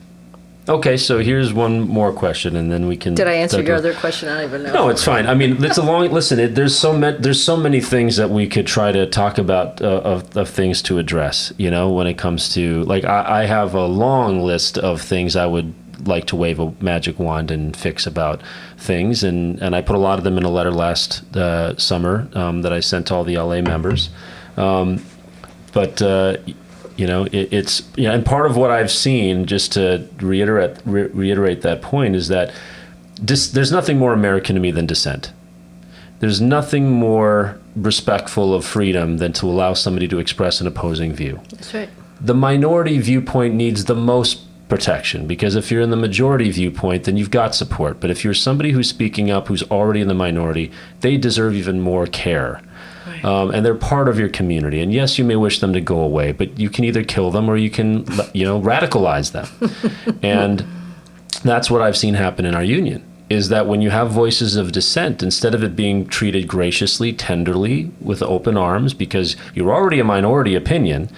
Okay, so here's one more question, and then we can. Did I answer your other question? I don't even know. No, it's fine. I mean, it's a long. Listen, there's so many things that we could try to talk about of things to address. When it comes to I have a long list of things I would like to wave a magic wand and fix about things, and I put a lot of them in a letter last summer that I sent to all the LA members, it's and part of what I've seen, just to reiterate that point, is that there's nothing more American to me than dissent. There's nothing more respectful of freedom than to allow somebody to express an opposing view. That's right. The minority viewpoint needs the most protection, because if you're in the majority viewpoint, then you've got support. But if you're somebody who's speaking up, who's already in the minority, they deserve even more care. And they're part of your community. And yes, you may wish them to go away, but you can either kill them or you can, radicalize them. And that's what I've seen happen in our union, is that when you have voices of dissent, instead of it being treated graciously, tenderly, with open arms, because you're already a minority opinion,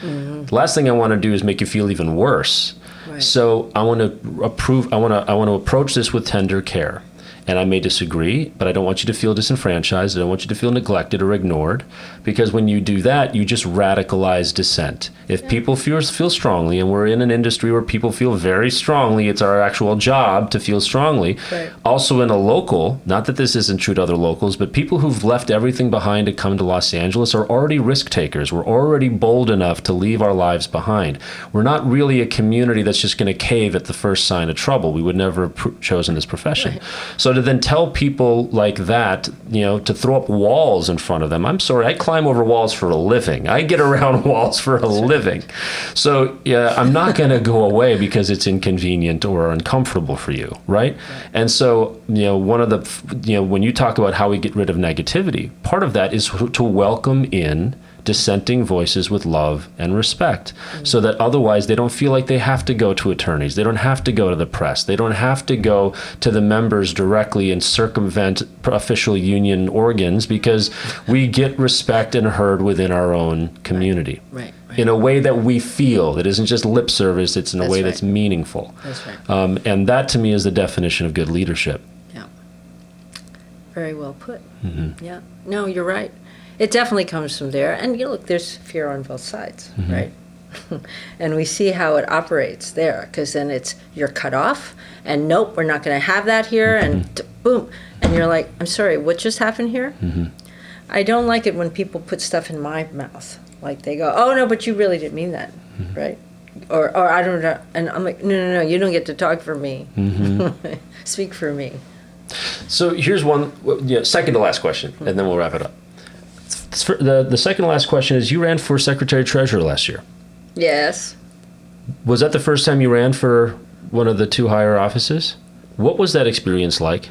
the last thing I want to do is make you feel even worse. Right. So I want to approach this with tender care. And I may disagree, but I don't want you to feel disenfranchised. I don't want you to feel neglected or ignored, because when you do that, you just radicalize dissent. If people feel strongly, and we're in an industry where people feel very strongly, it's our actual job to feel strongly. Right. Also in a local, not that this isn't true to other locals, but people who've left everything behind to come to Los Angeles are already risk takers. We're already bold enough to leave our lives behind. We're not really a community that's just going to cave at the first sign of trouble. We would never have chosen this profession. Right. So to then tell people like that, to throw up walls in front of them. I'm sorry, I climb over walls for a living. I get around walls for a living. So yeah, I'm not going to go away because it's inconvenient or uncomfortable for you, right? And so, one of the, when you talk about how we get rid of negativity, part of that is to welcome in dissenting voices with love and respect, so that otherwise they don't feel like they have to go to attorneys. They don't have to go to the press. They don't have to go to the members directly and circumvent official union organs, because we get respect and heard within our own community. Right. In a way that we feel. It isn't just lip service, it's in a way that's meaningful. That's right. And that to me is the definition of good leadership. Yeah. Very well put. Yeah. No, you're right. It definitely comes from there. And look, there's fear on both sides, right? And we see how it operates there, because then you're cut off, and nope, we're not going to have that here, and boom. And you're like, I'm sorry, what just happened here? I don't like it when people put stuff in my mouth. Like they go, oh, no, but you really didn't mean that, right? Or I don't know. And I'm like, no, you don't get to talk for me. Speak for me. So here's one, second to last question, and then we'll wrap it up. The second to last question is, you ran for Secretary-Treasurer last year. Yes. Was that the first time you ran for one of the 2 higher offices? What was that experience like?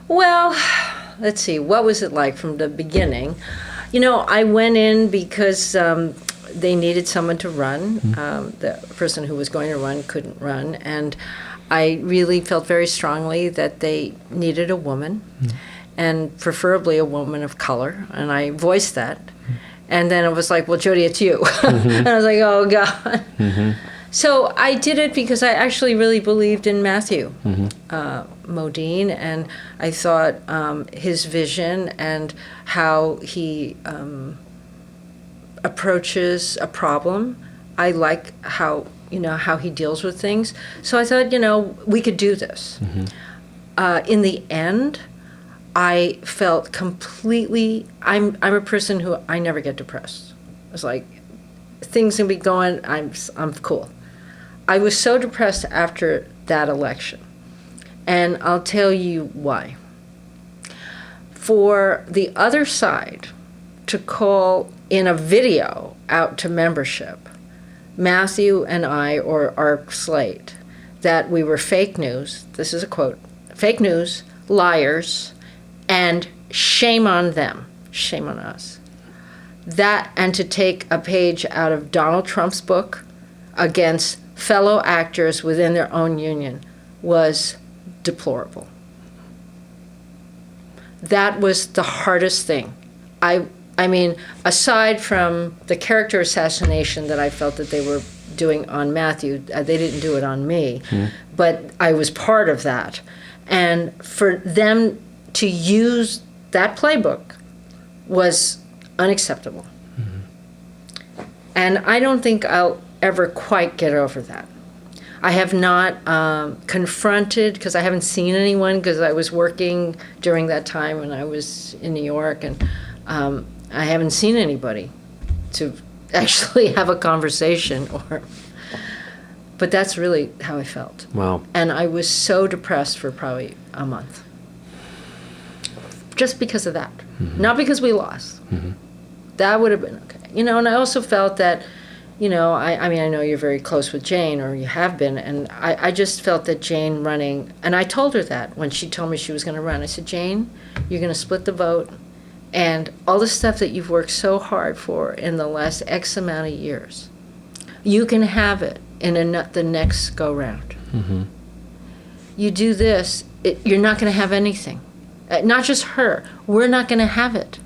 Well, let's see, what was it like from the beginning? I went in because they needed someone to run. The person who was going to run couldn't run. And I really felt very strongly that they needed a woman, and preferably a woman of color. And I voiced that. And then it was like, well, Jodi, it's you. And I was like, oh, God. So I did it because I actually really believed in Matthew Modine, and I thought his vision and how he approaches a problem. I like how he deals with things. So I thought, we could do this. In the end, I felt completely. I'm a person who I never get depressed. It's like things can be going. I'm cool. I was so depressed after that election, and I'll tell you why. For the other side to call in a video out to membership, Matthew and I, or our slate, that we were fake news, this is a quote, fake news, liars, and shame on them, shame on us. That, and to take a page out of Donald Trump's book against fellow actors within their own union, was deplorable. That was the hardest thing. I mean, aside from the character assassination that I felt that they were doing on Matthew, they didn't do it on me, but I was part of that. And for them to use that playbook was unacceptable. And I don't think I'll ever quite get over that. I have not confronted, because I haven't seen anyone, because I was working during that time when I was in New York, and I haven't seen anybody to actually have a conversation. But that's really how I felt. Wow. And I was so depressed for probably a month. Just because of that. Not because we lost. That would have been okay. And I also felt that, I mean, I know you're very close with Jane, or you have been, and I just felt that Jane running, and I told her that when she told me she was going to run. I said, Jane, you're going to split the vote, and all the stuff that you've worked so hard for in the last X amount of years, you can have it in the next go-round. You do this, you're not going to have anything. Not just her, we're not going to have it.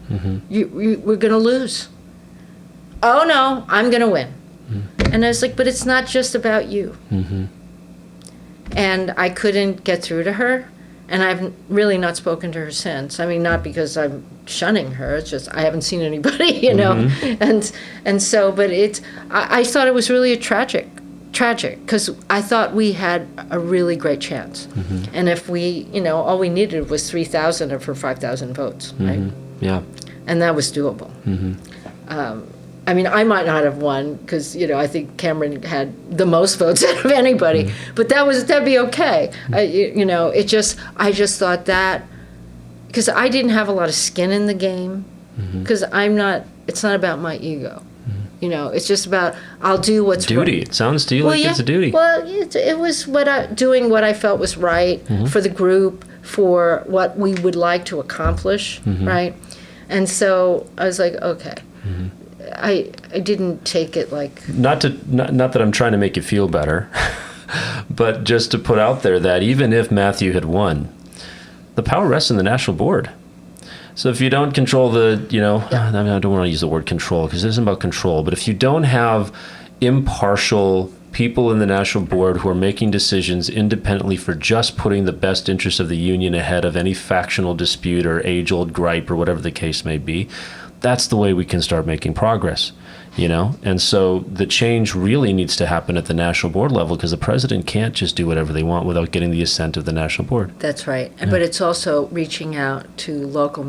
We're going to lose. Oh, no, I'm going to win. And I was like, but it's not just about you. And I couldn't get through to her, and I've really not spoken to her since. I mean, not because I'm shunning her, it's just I haven't seen anybody, And so, but I thought it was really tragic, because I thought we had a really great chance. And if we, all we needed was 3,000 of her 5,000 votes, right? Yeah. And that was doable. I mean, I might not have won because, I think Cameron had the most votes out of anybody, but that'd be okay. I just thought that, because I didn't have a lot of skin in the game, because it's not about my ego. It's just about, I'll do what's duty. right. It sounds to you like it's a duty. Well, it was doing what I felt was right for the group, for what we would like to accomplish, right? And so I was like, okay. I didn't take it like... Not that I'm trying to make you feel better, but just to put out there that even if Matthew had won, the power rests in the national board. So if you don't control I don't want to use the word control because it isn't about control, but if you don't have impartial people in the national board who are making decisions independently for just putting the best interests of the union ahead of any factional dispute or age-old gripe or whatever the case may be, that's the way we can start making progress, And so the change really needs to happen at the national board level because the president can't just do whatever they want without getting the assent of the national board. That's right. Yeah. But it's also reaching out to local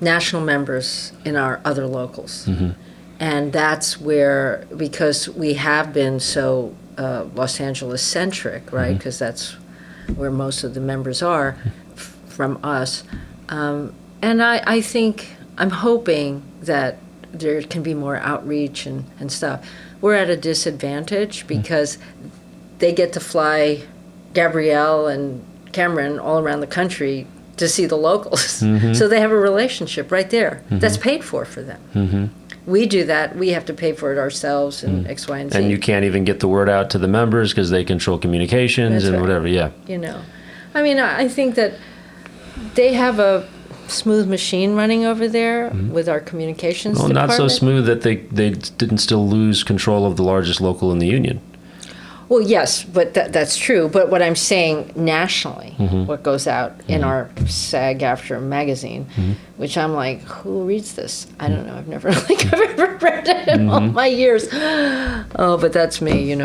national members in our other locals. And that's where, because we have been so Los Angeles-centric, right? Because that's where most of the members are from us. And I think... I'm hoping that there can be more outreach and stuff. We're at a disadvantage because they get to fly Gabrielle and Cameron all around the country to see the locals. So they have a relationship right there that's paid for them. We do that. We have to pay for it ourselves and X, Y, and Z. And you can't even get the word out to the members because they control communications and whatever. Yeah. I mean, I think that they have a smooth machine running over there with our communications department. Not so smooth that they didn't still lose control of the largest local in the union. Well, yes, but that's true. But what I'm saying nationally, what goes out in our SAG-AFTRA magazine, which I'm like, who reads this? I don't know. I've never I've ever read it in all my years. Oh, but that's me,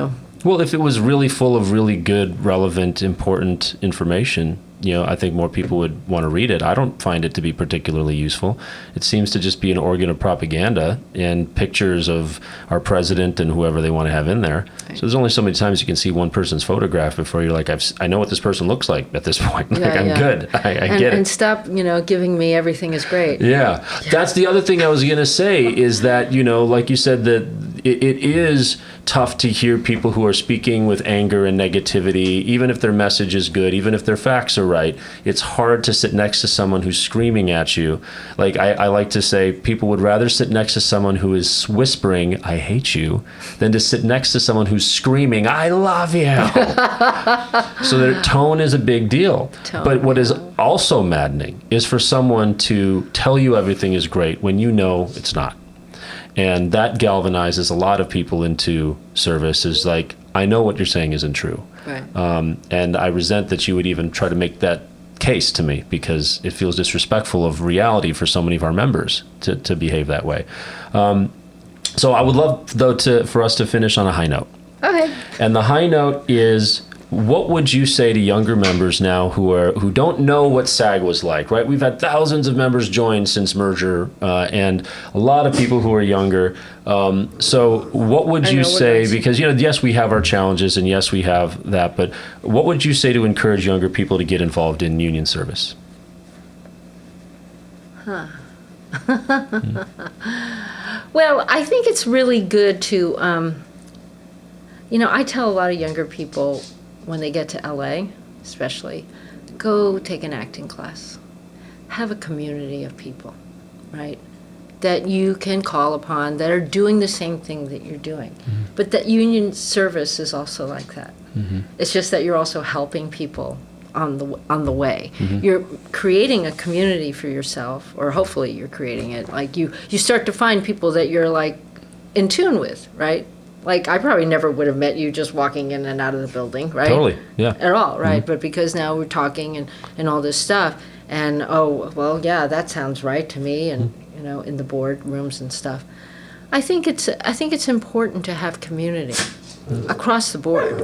Well, if it was really full of really good, relevant, important information, I think more people would want to read it. I don't find it to be particularly useful. It seems to just be an organ of propaganda and pictures of our president and whoever they want to have in there. Right. So there's only so many times you can see one person's photograph before you're like, I know what this person looks like at this point. I'm good. I get it. And stop, giving me everything is great. Yeah. That's the other thing I was going to say is that, like you said, that it is tough to hear people who are speaking with anger and negativity, even if their message is good, even if their facts are right. It's hard to sit next to someone who's screaming at you. Like I like to say, people would rather sit next to someone who is whispering, I hate you, than to sit next to someone who's screaming, I love you. So their tone is a big deal. But what is also maddening is for someone to tell you everything is great when you know it's not. And that galvanizes a lot of people into service is like, I know what you're saying isn't true. Right. And I resent that you would even try to make that case to me because it feels disrespectful of reality for so many of our members to behave that way. So I would love, though, for us to finish on a high note. Okay. And the high note is, what would you say to younger members now who don't know what SAG was like, right? We've had thousands of members join since merger, and a lot of people who are younger. So what would you say, because, yes, we have our challenges, and yes, we have that, but what would you say to encourage younger people to get involved in union service? Well, I think it's really good to, I tell a lot of younger people, when they get to LA, especially, go take an acting class. Have a community of people, right, that you can call upon that are doing the same thing that you're doing. But that union service is also like that. It's just that you're also helping people on the way. You're creating a community for yourself, or hopefully you're creating it. Like you start to find people that you're like in tune with, right? Like, I probably never would have met you just walking in and out of the building, right? Totally, yeah. At all, right? But because now we're talking and all this stuff, and, that sounds right to me, and, in the board rooms and stuff. I think it's important to have community across the board.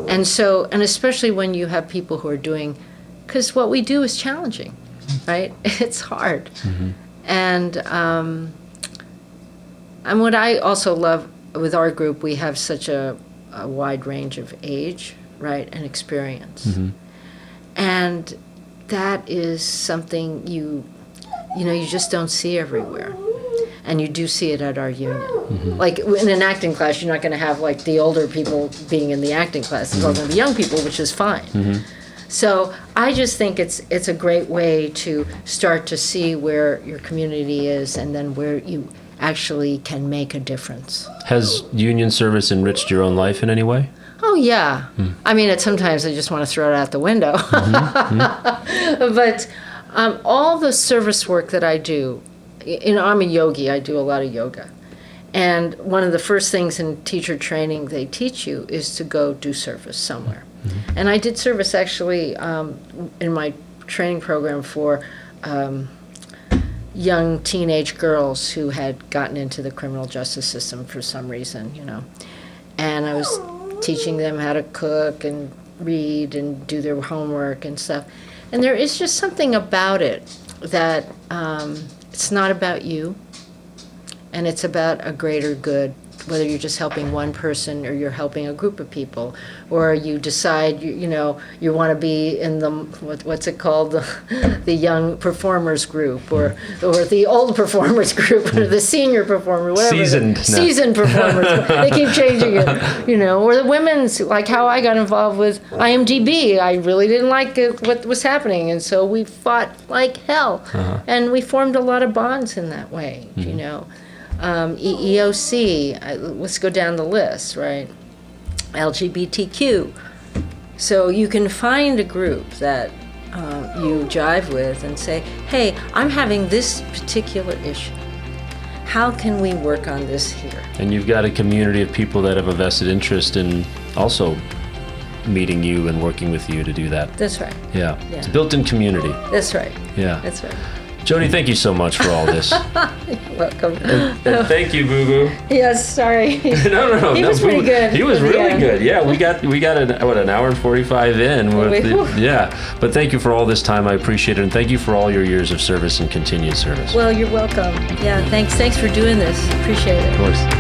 And especially when you have people who are doing, because what we do is challenging, right? It's hard. And what I also love, with our group, we have such a wide range of age, right, and experience. And that is something you just don't see everywhere. And you do see it at our union. Like in an acting class, you're not going to have like the older people being in the acting class. It's all going to be young people, which is fine. So I just think it's a great way to start to see where your community is and then where you actually can make a difference. Has union service enriched your own life in any way? Oh, yeah. I mean, sometimes I just want to throw it out the window. But all the service work that I do, I'm a yogi. I do a lot of yoga. And one of the first things in teacher training they teach you is to go do service somewhere. And I did service actually in my training program for young teenage girls who had gotten into the criminal justice system for some reason, And I was teaching them how to cook and read and do their homework and stuff. And there is just something about it that it's not about you, and it's about a greater good whether you're just helping one person or you're helping a group of people, or you decide you want to be in the what's it called, the young performers group, or the old performers group, or the senior performer, whatever. Seasoned performers. They keep changing it, or the women's, like how I got involved with IMDb. I really didn't like what was happening, and so we fought like hell, and we formed a lot of bonds in that way. EEOC, let's go down the list, right? LGBTQ. So you can find a group that you jive with and say, hey, I'm having this particular issue. How can we work on this here? And you've got a community of people that have a vested interest in also meeting you and working with you to do that. That's right. Yeah. It's a built-in community. That's right. Yeah. That's right. Jodi, thank you so much for all this. You're welcome. And thank you, Boo Boo. Yes, sorry. No. He was pretty good. He was really good. Yeah, we got an hour and 45 in. But thank you for all this time. I appreciate it, and thank you for all your years of service and continued service. Well, you're welcome. Yeah, thanks for doing this. Appreciate it. Of course.